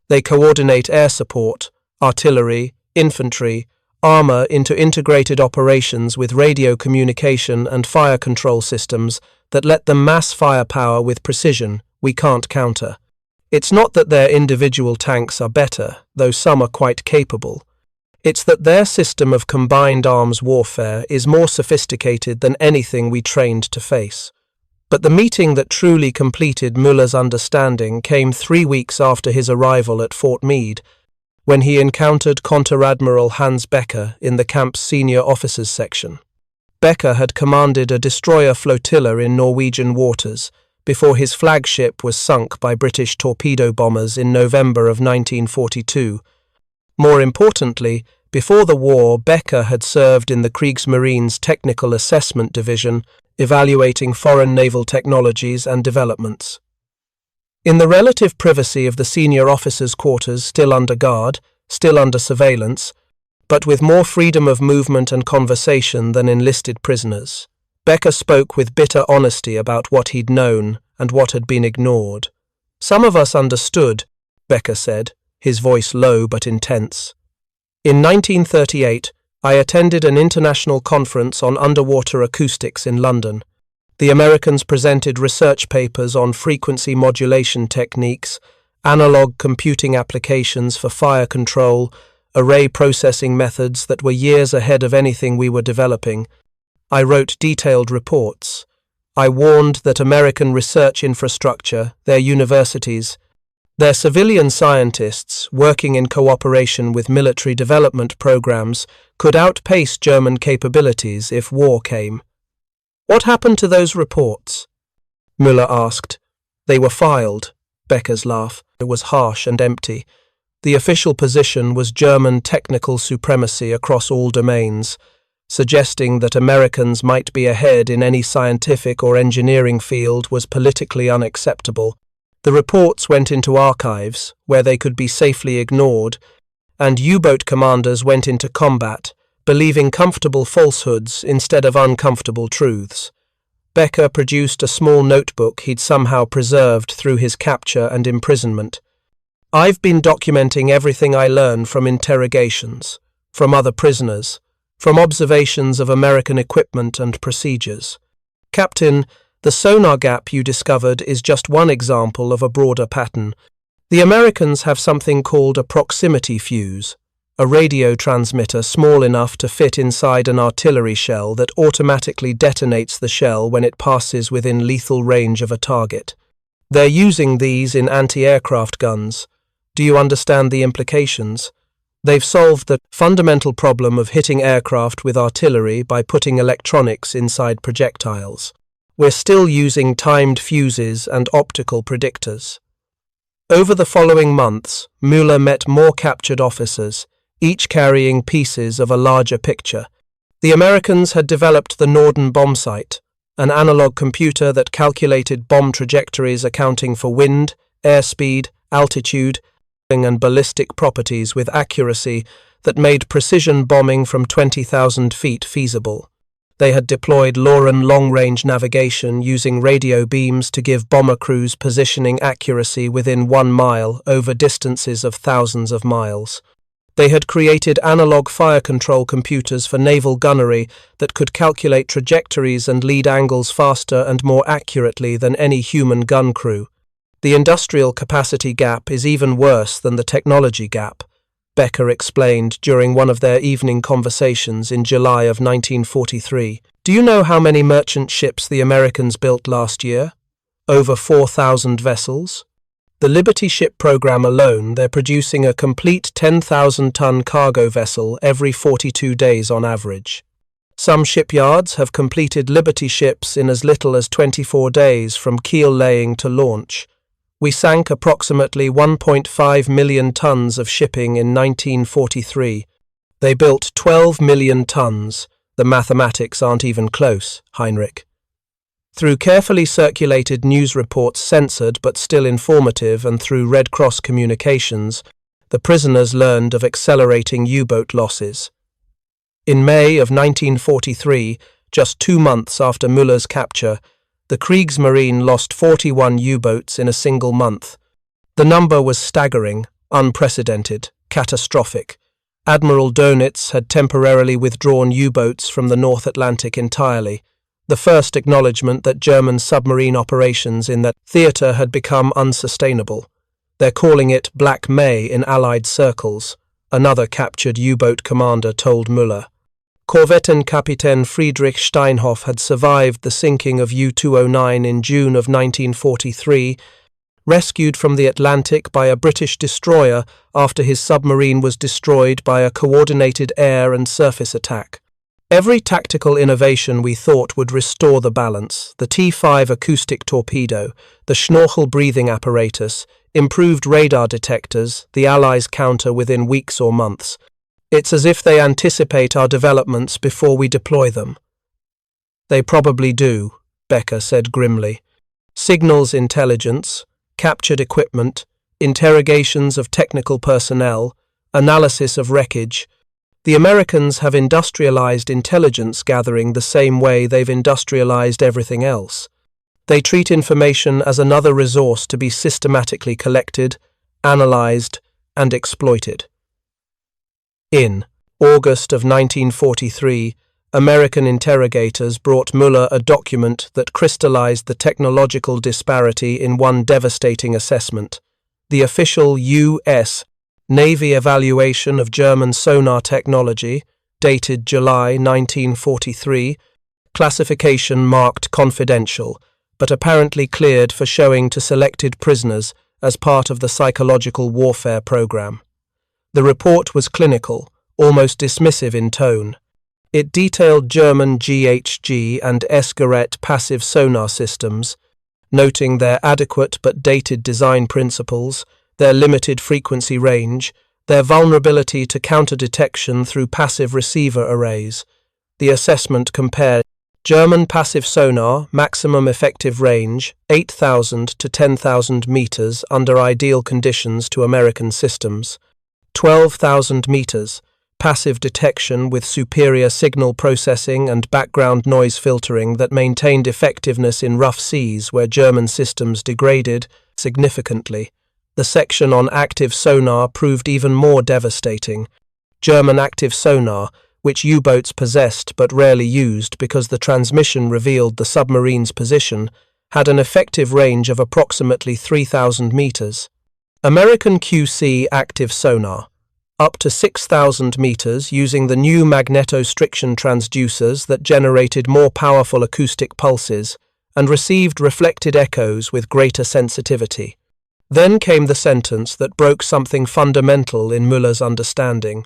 They coordinate air support, artillery, infantry, armor into integrated operations with radio communication and fire control systems that let them mass firepower with precision we can't counter. It's not that their individual tanks are better, though some are quite capable. It's that their system of combined arms warfare is more sophisticated than anything we trained to face. But the meeting that truly completed Müller's understanding came 3 weeks after his arrival at Fort Meade, when he encountered Konteradmiral Hans Becker in the camp's senior officers section. Becker had commanded a destroyer flotilla in Norwegian waters before his flagship was sunk by British torpedo bombers in November of 1942. More importantly, before the war, Becker had served in the Kriegsmarine's Technical Assessment Division, evaluating foreign naval technologies and developments. In the relative privacy of the senior officers' quarters, still under guard, still under surveillance, but with more freedom of movement and conversation than enlisted prisoners, Becker spoke with bitter honesty about what he'd known and what had been ignored. Some of us understood, Becker said, his voice low but intense. In 1938, I attended an international conference on underwater acoustics in London. The Americans presented research papers on frequency modulation techniques, analog computing applications for fire control, array processing methods that were years ahead of anything we were developing. I wrote detailed reports. I warned that American research infrastructure, their universities, their civilian scientists, working in cooperation with military development programs, could outpace German capabilities if war came. What happened to those reports? Müller asked. They were filed. Becker's laugh. It was harsh and empty. The official position was German technical supremacy across all domains, suggesting that Americans might be ahead in any scientific or engineering field was politically unacceptable. The reports went into archives, where they could be safely ignored, and U-boat commanders went into combat, believing comfortable falsehoods instead of uncomfortable truths. Becker produced a small notebook he'd somehow preserved through his capture and imprisonment. I've been documenting everything I learned from interrogations, from other prisoners, from observations of American equipment and procedures. Captain, the sonar gap you discovered is just one example of a broader pattern. The Americans have something called a proximity fuse, a radio transmitter small enough to fit inside an artillery shell that automatically detonates the shell when it passes within lethal range of a target. They're using these in anti-aircraft guns. Do you understand the implications? They've solved the fundamental problem of hitting aircraft with artillery by putting electronics inside projectiles. We're still using timed fuses and optical predictors. Over the following months, Müller met more captured officers, each carrying pieces of a larger picture. The Americans had developed the Norden bombsight, an analog computer that calculated bomb trajectories accounting for wind, airspeed, altitude, and ballistic properties with accuracy that made precision bombing from 20,000 feet feasible. They had deployed Loren long-range navigation using radio beams to give bomber crews positioning accuracy within 1 mile over distances of thousands of miles. They had created analog fire control computers for naval gunnery that could calculate trajectories and lead angles faster and more accurately than any human gun crew. The industrial capacity gap is even worse than the technology gap, Becker explained during one of their evening conversations in July of 1943. Do you know how many merchant ships the Americans built last year? Over 4,000 vessels. The Liberty ship program alone, they're producing a complete 10,000-ton cargo vessel every 42 days on average. Some shipyards have completed Liberty ships in as little as 24 days from keel laying to launch. We sank approximately 1.5 million tons of shipping in 1943. They built 12 million tons. The mathematics aren't even close, Heinrich. Through carefully circulated news reports censored but still informative and through Red Cross communications, the prisoners learned of accelerating U-boat losses. In May of 1943, just 2 months after Müller's capture, the Kriegsmarine lost 41 U-boats in a single month. The number was staggering, unprecedented, catastrophic. Admiral Dönitz had temporarily withdrawn U-boats from the North Atlantic entirely, the first acknowledgement that German submarine operations in that theatre had become unsustainable. They're calling it Black May in Allied circles, another captured U-boat commander told Müller. Korvettenkapitän Friedrich Steinhoff had survived the sinking of U-209 in June of 1943, rescued from the Atlantic by a British destroyer after his submarine was destroyed by a coordinated air and surface attack. Every tactical innovation we thought would restore the balance, the T-5 acoustic torpedo, the Schnorchel breathing apparatus, improved radar detectors, the Allies counter within weeks or months. It's as if they anticipate our developments before we deploy them. They probably do, Becker said grimly. Signals intelligence, captured equipment, interrogations of technical personnel, analysis of wreckage. The Americans have industrialized intelligence gathering the same way they've industrialized everything else. They treat information as another resource to be systematically collected, analyzed, and exploited. In August of 1943, American interrogators brought Müller a document that crystallized the technological disparity in one devastating assessment. The official U.S. Navy evaluation of German sonar technology, dated July 1943, classification marked confidential, but apparently cleared for showing to selected prisoners as part of the psychological warfare program. The report was clinical, almost dismissive in tone. It detailed German GHG and S-Gerät passive sonar systems, noting their adequate but dated design principles, their limited frequency range, their vulnerability to counter-detection through passive receiver arrays. The assessment compared German passive sonar, maximum effective range, 8,000 to 10,000 meters under ideal conditions to American systems. 12,000 meters, passive detection with superior signal processing and background noise filtering that maintained effectiveness in rough seas where German systems degraded significantly. The section on active sonar proved even more devastating. German active sonar, which U-boats possessed but rarely used because the transmission revealed the submarine's position, had an effective range of approximately 3,000 meters. American QC active sonar, up to 6,000 meters using the new magnetostriction transducers that generated more powerful acoustic pulses and received reflected echoes with greater sensitivity. Then came the sentence that broke something fundamental in Müller's understanding.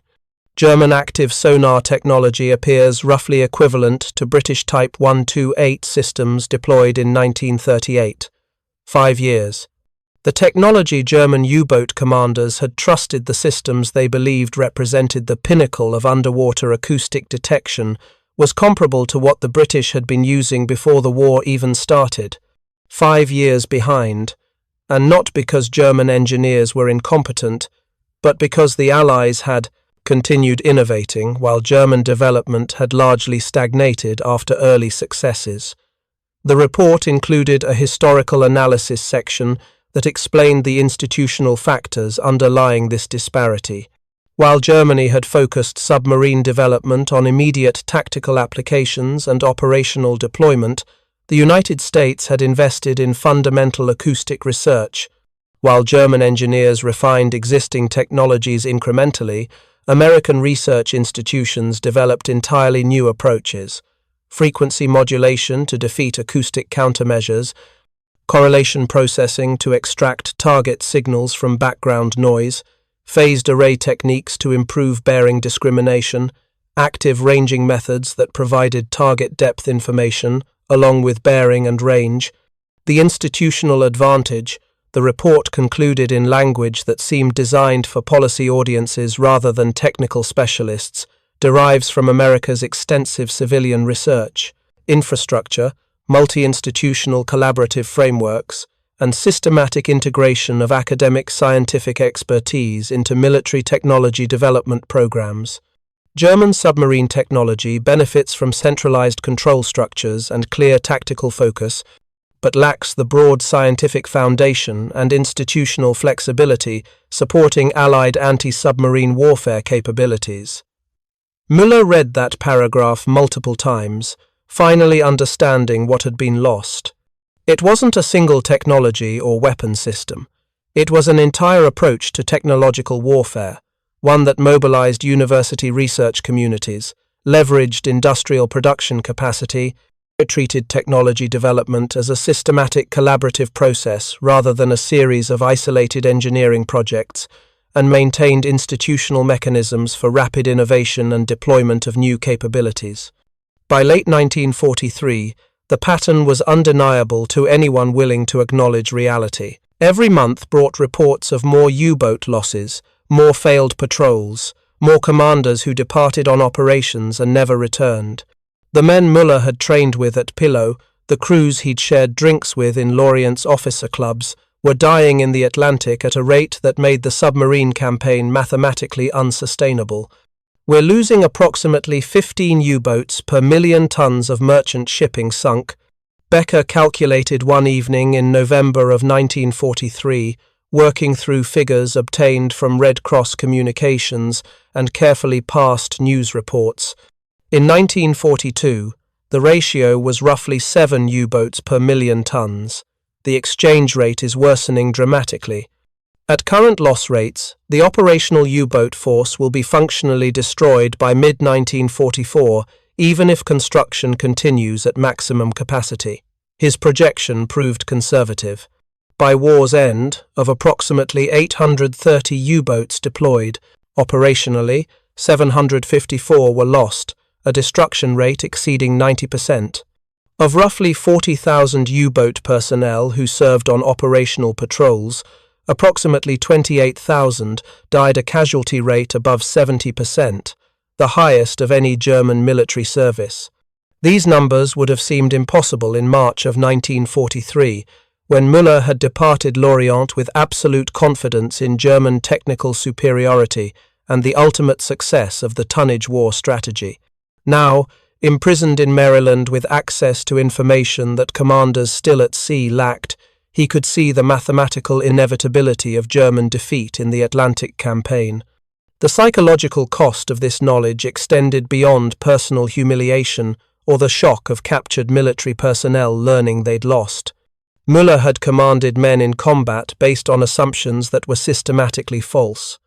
German active sonar technology appears roughly equivalent to British Type 128 systems deployed in 1938. 5 years. The technology German U-boat commanders had trusted the systems they believed represented the pinnacle of underwater acoustic detection was comparable to what the British had been using before the war even started. 5 years behind, and not because German engineers were incompetent, but because the Allies had continued innovating while German development had largely stagnated after early successes. The report included a historical analysis section that explained the institutional factors underlying this disparity. While Germany had focused submarine development on immediate tactical applications and operational deployment, The United States had invested in fundamental acoustic research. While German engineers refined existing technologies incrementally, American research institutions developed entirely new approaches: frequency modulation to defeat acoustic countermeasures, correlation processing to extract target signals from background noise, phased array techniques to improve bearing discrimination, active ranging methods that provided target depth information, along with bearing and range. The institutional advantage, the report concluded in language that seemed designed for policy audiences rather than technical specialists, derives from America's extensive civilian research, infrastructure, multi-institutional collaborative frameworks, and systematic integration of academic scientific expertise into military technology development programs. German submarine technology benefits from centralized control structures and clear tactical focus, but lacks the broad scientific foundation and institutional flexibility supporting Allied anti-submarine warfare capabilities. Müller read that paragraph multiple times, finally understanding what had been lost. It wasn't a single technology or weapon system. It was an entire approach to technological warfare, one that mobilized university research communities, leveraged industrial production capacity, treated technology development as a systematic collaborative process rather than a series of isolated engineering projects, and maintained institutional mechanisms for rapid innovation and deployment of new capabilities. By late 1943, the pattern was undeniable to anyone willing to acknowledge reality. Every month brought reports of more U-boat losses, more failed patrols, more commanders who departed on operations and never returned. The men Müller had trained with at Pillow, the crews he'd shared drinks with in Lorient's officer clubs, were dying in the Atlantic at a rate that made the submarine campaign mathematically unsustainable. "We're losing approximately 15 U-boats per million tons of merchant shipping sunk," Becker calculated one evening in November of 1943, working through figures obtained from Red Cross communications and carefully parsed news reports. In 1942, the ratio was roughly 7 U-boats per million tons. The exchange rate is worsening dramatically. At current loss rates, the operational U-boat force will be functionally destroyed by mid-1944, even if construction continues at maximum capacity. His projection proved conservative. By war's end, of approximately 830 U-boats deployed, operationally, 754 were lost, a destruction rate exceeding 90%. Of roughly 40,000 U-boat personnel who served on operational patrols, approximately 28,000 died a casualty rate above 70%, the highest of any German military service. These numbers would have seemed impossible in March of 1943, when Müller had departed Lorient with absolute confidence in German technical superiority and the ultimate success of the tonnage war strategy. Now, imprisoned in Maryland with access to information that commanders still at sea lacked, he could see the mathematical inevitability of German defeat in the Atlantic campaign. The psychological cost of this knowledge extended beyond personal humiliation or the shock of captured military personnel learning they'd lost. Müller had commanded men in combat based on assumptions that were systematically false.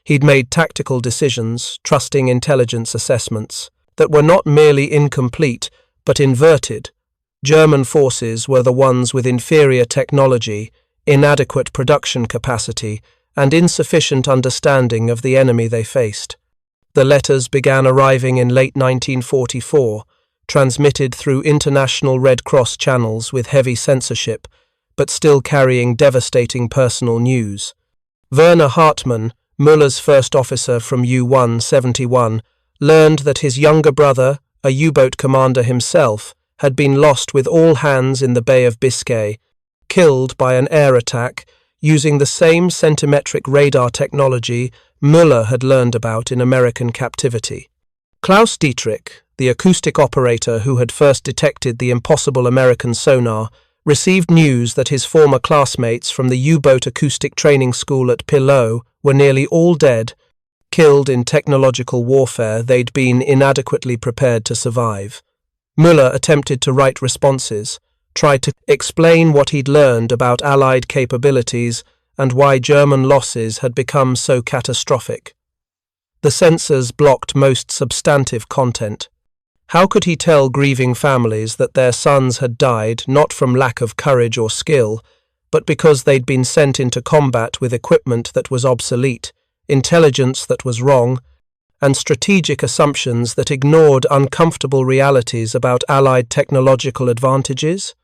He'd made tactical decisions, trusting intelligence assessments, that were not merely incomplete, but inverted. German forces were the ones with inferior technology, inadequate production capacity, and insufficient understanding of the enemy they faced. The letters began arriving in late 1944, transmitted through international Red Cross channels with heavy censorship, but still carrying devastating personal news. Werner Hartmann, Müller's first officer from U-171, learned that his younger brother, a U-boat commander himself, had been lost with all hands in the Bay of Biscay, killed by an air attack using the same centimetric radar technology Müller had learned about in American captivity. Klaus Dietrich, the acoustic operator who had first detected the impossible American sonar, received news that his former classmates from the U-boat acoustic training school at Pillow were nearly all dead, killed in technological warfare they'd been inadequately prepared to survive. Müller attempted to write responses, tried to explain what he'd learned about Allied capabilities and why German losses had become so catastrophic. The censors blocked most substantive content. How could he tell grieving families that their sons had died not from lack of courage or skill, but because they'd been sent into combat with equipment that was obsolete, intelligence that was wrong, and strategic assumptions that ignored uncomfortable realities about Allied technological advantages?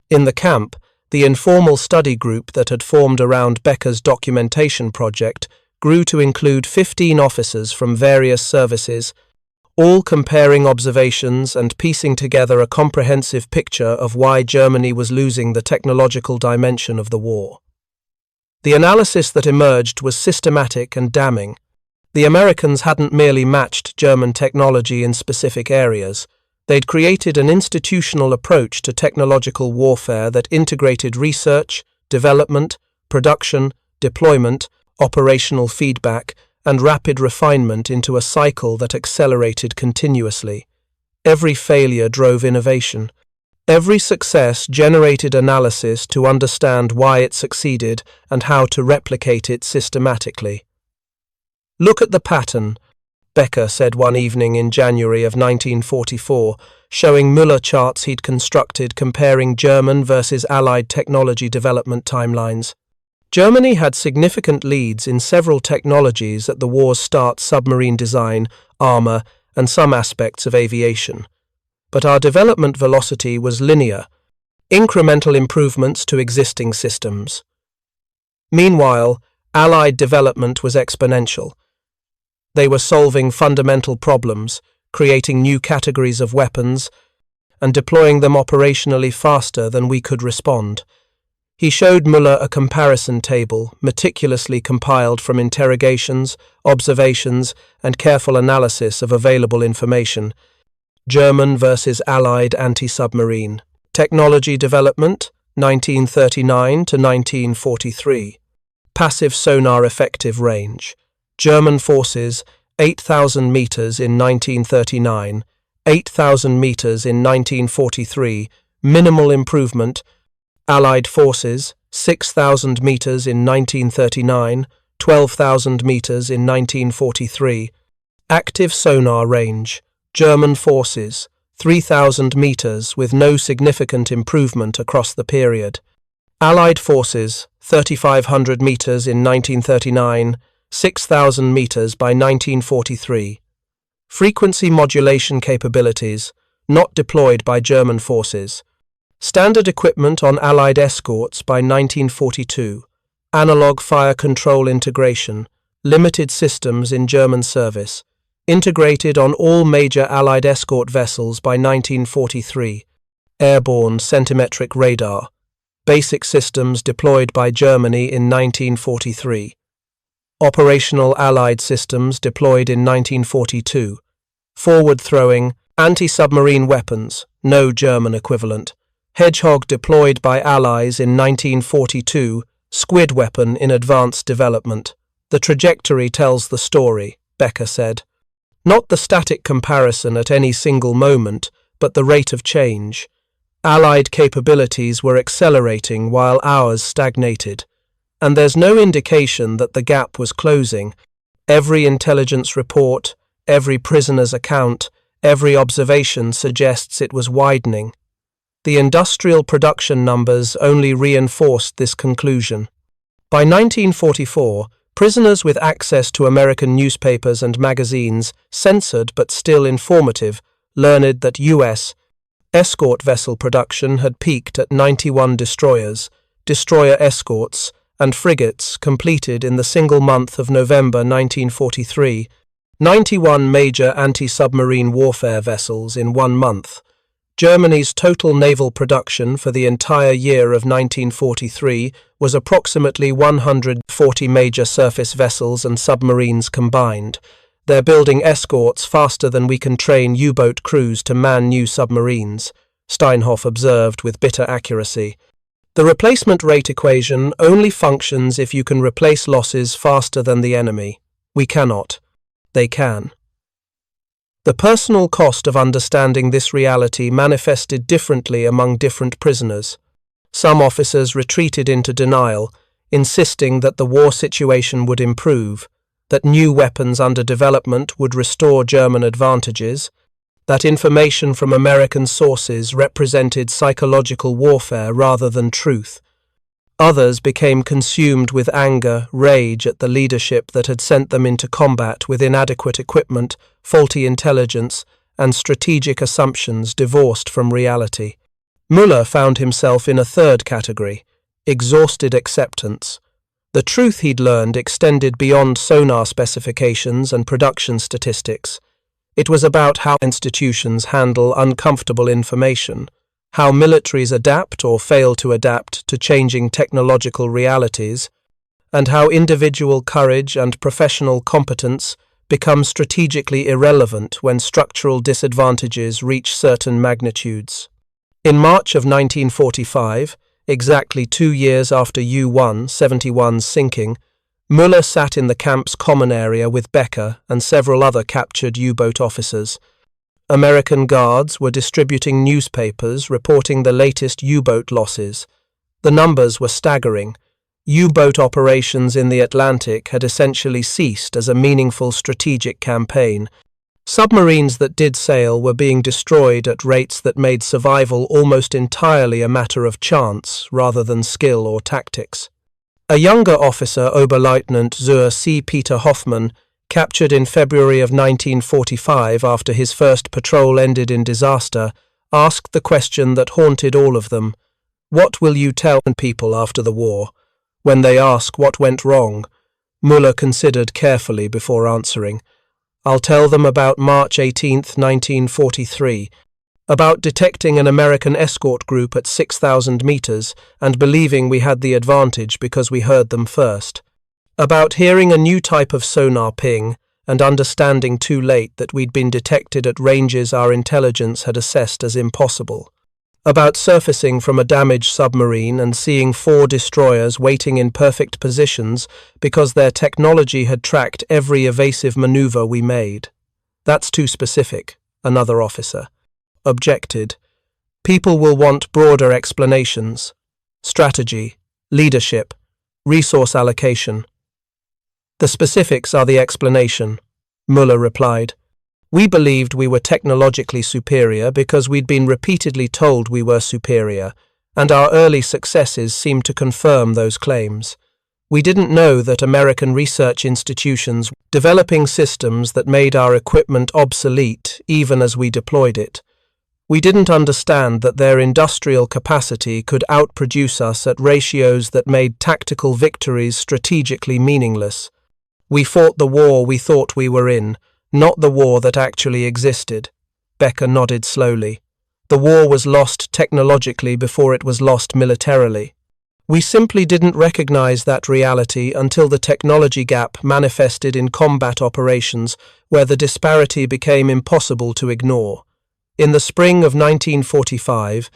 In the camp, the informal study group that had formed around Becker's documentation project grew to include 15 officers from various services, all comparing observations and piecing together a comprehensive picture of why Germany was losing the technological dimension of the war. The analysis that emerged was systematic and damning. The Americans hadn't merely matched German technology in specific areas. They'd created an institutional approach to technological warfare that integrated research, development, production, deployment, operational feedback, and rapid refinement into a cycle that accelerated continuously. Every failure drove innovation. Every success generated analysis to understand why it succeeded and how to replicate it systematically. "Look at the pattern," Becker said one evening in January of 1944, showing Müller charts he'd constructed comparing German versus Allied technology development timelines. Germany had significant leads in several technologies at the war's start: submarine design, armor, and some aspects of aviation. But our development velocity was linear, incremental improvements to existing systems. Meanwhile, Allied development was exponential. They were solving fundamental problems, creating new categories of weapons, and deploying them operationally faster than we could respond. He showed Müller a comparison table, meticulously compiled from interrogations, observations, and careful analysis of available information. German versus Allied anti-submarine. Technology development, 1939 to 1943. Passive sonar effective range. German forces, 8,000 meters in 1939, 8,000 meters in 1943, minimal improvement. Allied forces, 6,000 meters in 1939, 12,000 meters in 1943. Active sonar range. German forces, 3,000 meters with no significant improvement across the period. Allied forces, 3,500 meters in 1939, 6,000 meters by 1943. Frequency modulation capabilities, not deployed by German forces. Standard equipment on Allied escorts by 1942. Analog fire control integration. Limited systems in German service. Integrated on all major Allied escort vessels by 1943. Airborne centimetric radar. Basic systems deployed by Germany in 1943. Operational Allied systems deployed in 1942. Forward-throwing, anti-submarine weapons, no German equivalent. Hedgehog deployed by Allies in 1942, Squid weapon in advanced development. The trajectory tells the story, Becker said. Not the static comparison at any single moment, but the rate of change. Allied capabilities were accelerating while ours stagnated. And there's no indication that the gap was closing. Every intelligence report, every prisoner's account, every observation suggests it was widening. The industrial production numbers only reinforced this conclusion. By 1944, prisoners with access to American newspapers and magazines, censored but still informative, learned that U.S. escort vessel production had peaked at 91 destroyers, destroyer escorts, and frigates completed in the single month of November 1943, 91 major anti-submarine warfare vessels in 1 month. Germany's total naval production for the entire year of 1943 was approximately 140 major surface vessels and submarines combined. They're building escorts faster than we can train U-boat crews to man new submarines, Steinhoff observed with bitter accuracy. The replacement rate equation only functions if you can replace losses faster than the enemy. We cannot. They can. The personal cost of understanding this reality manifested differently among different prisoners. Some officers retreated into denial, insisting that the war situation would improve, that new weapons under development would restore German advantages, that information from American sources represented psychological warfare rather than truth. Others became consumed with anger, rage at the leadership that had sent them into combat with inadequate equipment, faulty intelligence, and strategic assumptions divorced from reality. Müller found himself in a third category, exhausted acceptance. The truth he'd learned extended beyond sonar specifications and production statistics. It was about how institutions handle uncomfortable information, how militaries adapt or fail to adapt to changing technological realities, and how individual courage and professional competence become strategically irrelevant when structural disadvantages reach certain magnitudes. In March of 1945, exactly 2 years after U-171's sinking, Müller sat in the camp's common area with Becker and several other captured U-boat officers. American guards were distributing newspapers reporting the latest U-boat losses. The numbers were staggering. U-boat operations in the Atlantic had essentially ceased as a meaningful strategic campaign. Submarines that did sail were being destroyed at rates that made survival almost entirely a matter of chance rather than skill or tactics. A younger officer, Oberleutnant Zur C. Peter Hoffmann, captured in February of 1945 after his first patrol ended in disaster, asked the question that haunted all of them: "What will you tell people after the war?" When they ask what went wrong, Müller considered carefully before answering. "I'll tell them about March 18, 1943, about detecting an American escort group at 6,000 meters and believing we had the advantage because we heard them first. About hearing a new type of sonar ping and understanding too late that we'd been detected at ranges our intelligence had assessed as impossible. About surfacing from a damaged submarine and seeing 4 destroyers waiting in perfect positions because their technology had tracked every evasive maneuver we made." "That's too specific," another officer objected. "People will want broader explanations. Strategy, leadership, resource allocation." "The specifics are the explanation," Müller replied. "We believed we were technologically superior because we'd been repeatedly told we were superior, and our early successes seemed to confirm those claims. We didn't know that American research institutions were developing systems that made our equipment obsolete even as we deployed it. We didn't understand that their industrial capacity could outproduce us at ratios that made tactical victories strategically meaningless. We fought the war we thought we were in, not the war that actually existed." Becker nodded slowly. "The war was lost technologically before it was lost militarily. We simply didn't recognize that reality until the technology gap manifested in combat operations where the disparity became impossible to ignore. In the spring of 1945,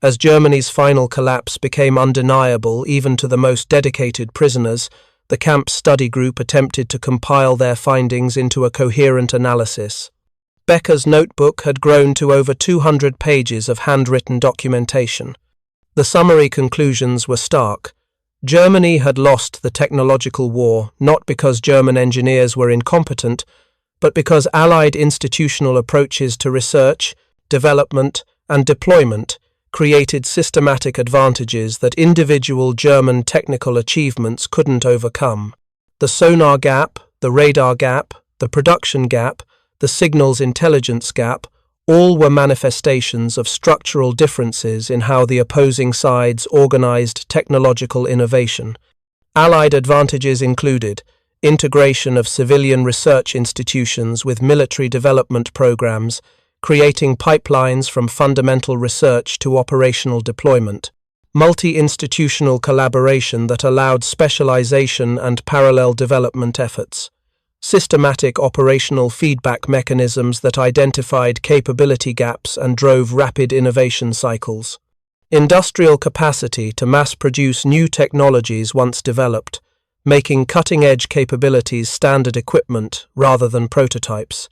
as Germany's final collapse became undeniable even to the most dedicated prisoners, the camp study group attempted to compile their findings into a coherent analysis. Becker's notebook had grown to over 200 pages of handwritten documentation. The summary conclusions were stark. Germany had lost the technological war not because German engineers were incompetent, but because Allied institutional approaches to research, development, and deployment created systematic advantages that individual German technical achievements couldn't overcome. The sonar gap, the radar gap, the production gap, the signals intelligence gap, all were manifestations of structural differences in how the opposing sides organized technological innovation. Allied advantages included integration of civilian research institutions with military development programs, creating pipelines from fundamental research to operational deployment, multi-institutional collaboration that allowed specialization and parallel development efforts, systematic operational feedback mechanisms that identified capability gaps and drove rapid innovation cycles, industrial capacity to mass-produce new technologies once developed, making cutting-edge capabilities standard equipment rather than prototypes,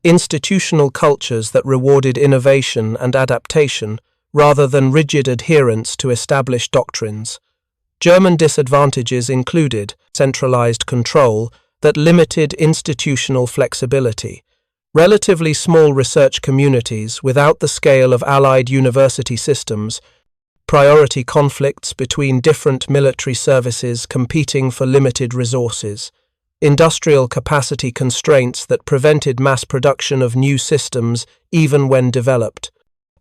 institutional cultures that rewarded innovation and adaptation rather than rigid adherence to established doctrines. German disadvantages included centralized control that limited institutional flexibility, relatively small research communities without the scale of Allied university systems, priority conflicts between different military services competing for limited resources, industrial capacity constraints that prevented mass production of new systems even when developed,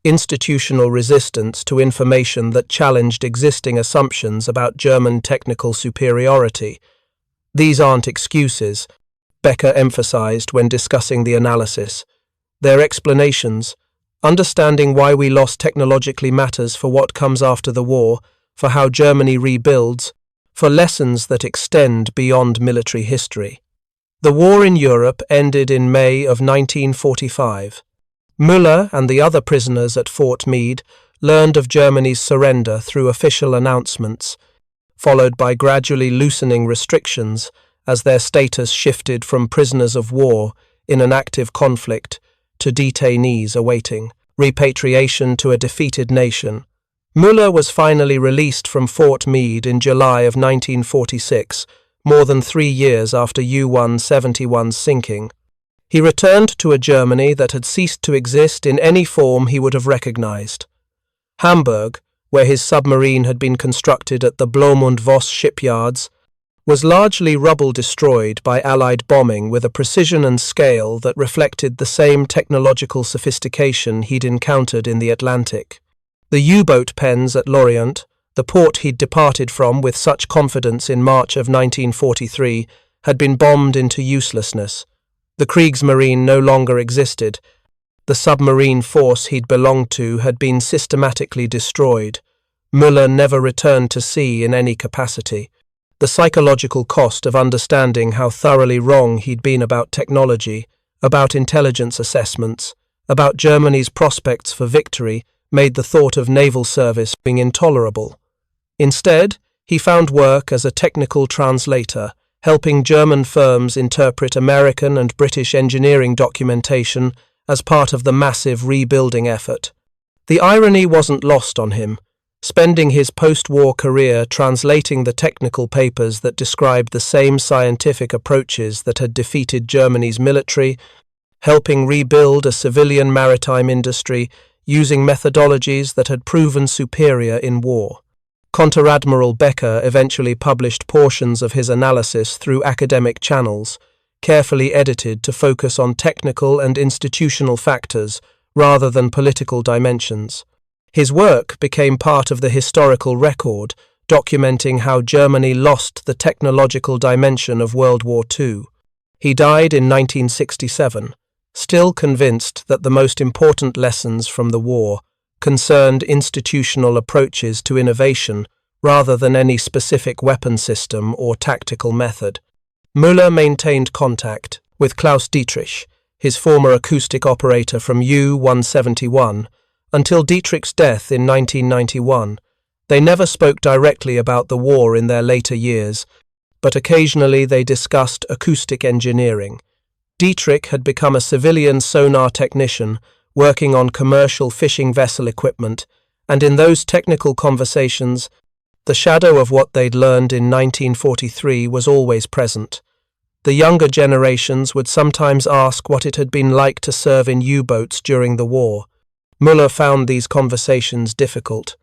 institutional resistance to information that challenged existing assumptions about German technical superiority. These aren't excuses, Becker emphasized when discussing the analysis. They're explanations. Understanding why we lost technologically matters for what comes after the war, for how Germany rebuilds, for lessons that extend beyond military history. The war in Europe ended in May of 1945. Müller and the other prisoners at Fort Meade learned of Germany's surrender through official announcements, followed by gradually loosening restrictions as their status shifted from prisoners of war in an active conflict to detainees awaiting repatriation to a defeated nation. Müller was finally released from Fort Meade in July of 1946, more than 3 years after U-171's sinking. He returned to a Germany that had ceased to exist in any form he would have recognized. Hamburg, where his submarine had been constructed at the Blom und Voss shipyards, was largely rubble destroyed by Allied bombing with a precision and scale that reflected the same technological sophistication he'd encountered in the Atlantic. The U-boat pens at Lorient, the port he'd departed from with such confidence in March of 1943, had been bombed into uselessness. The Kriegsmarine no longer existed. The submarine force he'd belonged to had been systematically destroyed. Müller never returned to sea in any capacity. The psychological cost of understanding how thoroughly wrong he'd been about technology, about intelligence assessments, about Germany's prospects for victory, made the thought of naval service being intolerable. Instead, he found work as a technical translator, helping German firms interpret American and British engineering documentation as part of the massive rebuilding effort. The irony wasn't lost on him. Spending his post-war career translating the technical papers that described the same scientific approaches that had defeated Germany's military, helping rebuild a civilian maritime industry using methodologies that had proven superior in war. Admiral Becker eventually published portions of his analysis through academic channels, carefully edited to focus on technical and institutional factors rather than political dimensions. His work became part of the historical record, documenting how Germany lost the technological dimension of World War II. He died in 1967, still convinced that the most important lessons from the war concerned institutional approaches to innovation rather than any specific weapon system or tactical method. Müller maintained contact with Klaus Dietrich, his former acoustic operator from U-171, until Dietrich's death in 1991. They never spoke directly about the war in their later years, but occasionally they discussed acoustic engineering. Dietrich had become a civilian sonar technician working on commercial fishing vessel equipment, and in those technical conversations, the shadow of what they'd learned in 1943 was always present. The younger generations would sometimes ask what it had been like to serve in U-boats during the war. Müller found these conversations difficult.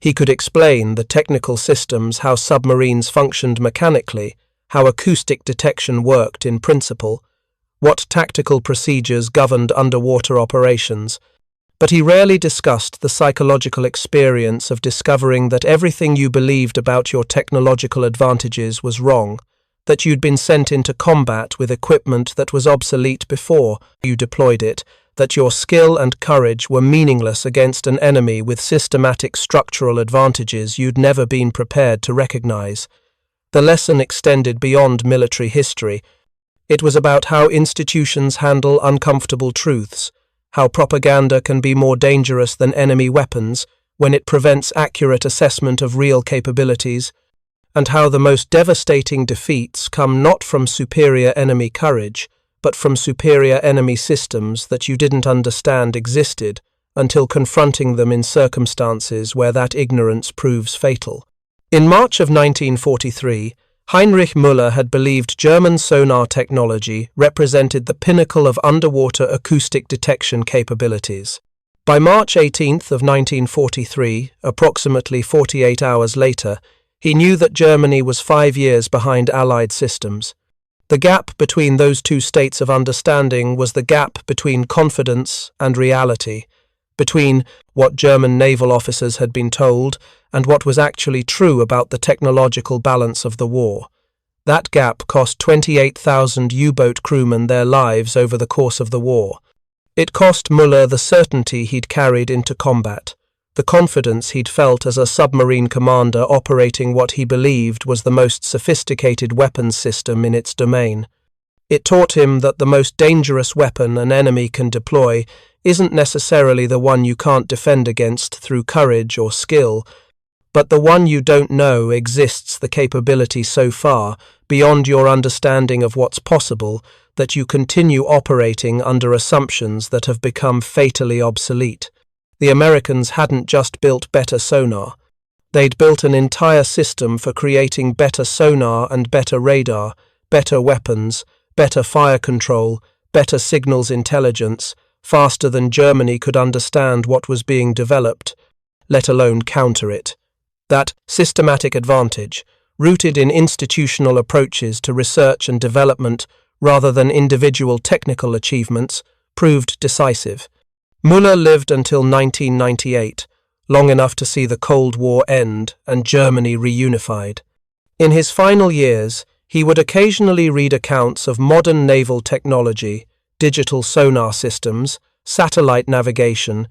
He could explain the technical systems, how submarines functioned mechanically, how acoustic detection worked in principle, what tactical procedures governed underwater operations, but he rarely discussed the psychological experience of discovering that everything you believed about your technological advantages was wrong, that you'd been sent into combat with equipment that was obsolete before you deployed it, that your skill and courage were meaningless against an enemy with systematic structural advantages you'd never been prepared to recognize. The lesson extended beyond military history. It was about how institutions handle uncomfortable truths, how propaganda can be more dangerous than enemy weapons when it prevents accurate assessment of real capabilities, and how the most devastating defeats come not from superior enemy courage, but from superior enemy systems that you didn't understand existed until confronting them in circumstances where that ignorance proves fatal. In March of 1943, Heinrich Müller had believed German sonar technology represented the pinnacle of underwater acoustic detection capabilities. By March 18th of 1943, approximately 48 hours later, he knew that Germany was 5 years behind Allied systems. The gap between those two states of understanding was the gap between confidence and reality, between what German naval officers had been told and what was actually true about the technological balance of the war. That gap cost 28,000 U-boat crewmen their lives over the course of the war. It cost Müller the certainty he'd carried into combat, the confidence he'd felt as a submarine commander operating what he believed was the most sophisticated weapons system in its domain. It taught him that the most dangerous weapon an enemy can deploy isn't necessarily the one you can't defend against through courage or skill, but the one you don't know exists the capability so far beyond your understanding of what's possible that you continue operating under assumptions that have become fatally obsolete. The Americans hadn't just built better sonar. They'd built an entire system for creating better sonar and better radar, better weapons, better fire control, better signals intelligence, faster than Germany could understand what was being developed, let alone counter it. That systematic advantage, rooted in institutional approaches to research and development rather than individual technical achievements, proved decisive. Müller lived until 1998, long enough to see the Cold War end and Germany reunified. In his final years, he would occasionally read accounts of modern naval technology, digital sonar systems, satellite navigation,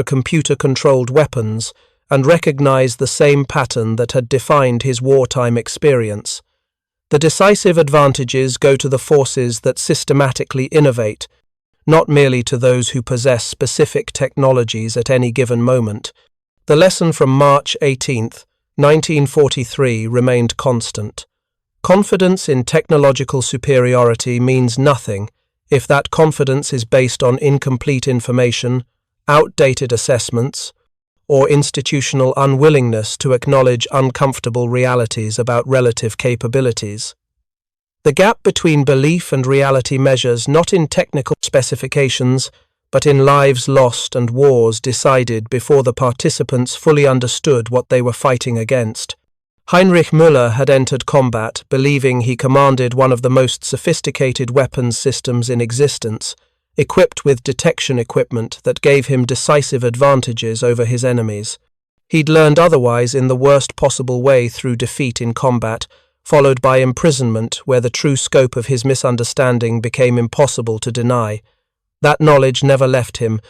computer-controlled weapons, and recognize the same pattern that had defined his wartime experience. The decisive advantages go to the forces that systematically innovate, not merely to those who possess specific technologies at any given moment. The lesson from March 18, 1943 remained constant. Confidence in technological superiority means nothing if that confidence is based on incomplete information, outdated assessments, or institutional unwillingness to acknowledge uncomfortable realities about relative capabilities. The gap between belief and reality measures not in technical specifications, but in lives lost and wars decided before the participants fully understood what they were fighting against. Heinrich Müller had entered combat believing he commanded one of the most sophisticated weapons systems in existence, equipped with detection equipment that gave him decisive advantages over his enemies. He'd learned otherwise in the worst possible way through defeat in combat, followed by imprisonment where the true scope of his misunderstanding became impossible to deny. That knowledge never left him,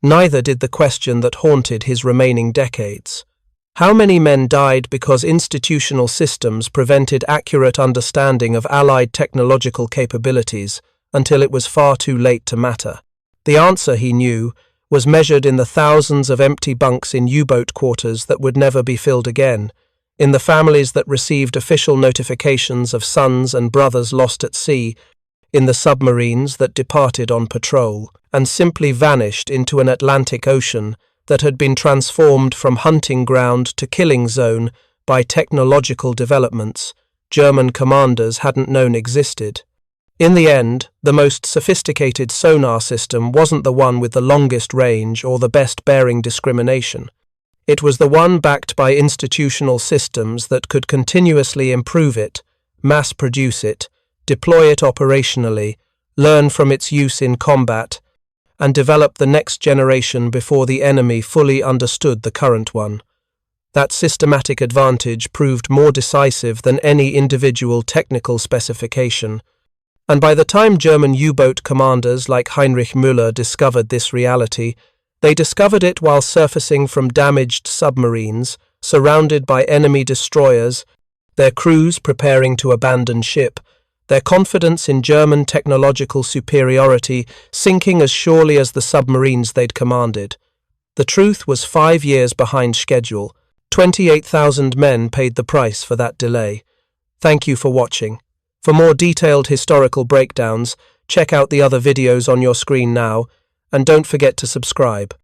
neither did the question that haunted his remaining decades. How many men died because institutional systems prevented accurate understanding of Allied technological capabilities until it was far too late to matter? The answer, he knew, was measured in the thousands of empty bunks in U-boat quarters that would never be filled again, in the families that received official notifications of sons and brothers lost at sea, in the submarines that departed on patrol and simply vanished into an Atlantic Ocean that had been transformed from hunting ground to killing zone by technological developments German commanders hadn't known existed. In the end, the most sophisticated sonar system wasn't the one with the longest range or the best bearing discrimination. It was the one backed by institutional systems that could continuously improve it, mass-produce it, deploy it operationally, learn from its use in combat, and develop the next generation before the enemy fully understood the current one. That systematic advantage proved more decisive than any individual technical specification. And by the time German U-boat commanders like Heinrich Müller discovered this reality, they discovered it while surfacing from damaged submarines, surrounded by enemy destroyers, their crews preparing to abandon ship, their confidence in German technological superiority sinking as surely as the submarines they'd commanded. The truth was 5 years behind schedule. 28,000 men paid the price for that delay. Thank you for watching. For more detailed historical breakdowns, Check out the other videos on your screen now, and don't forget to subscribe.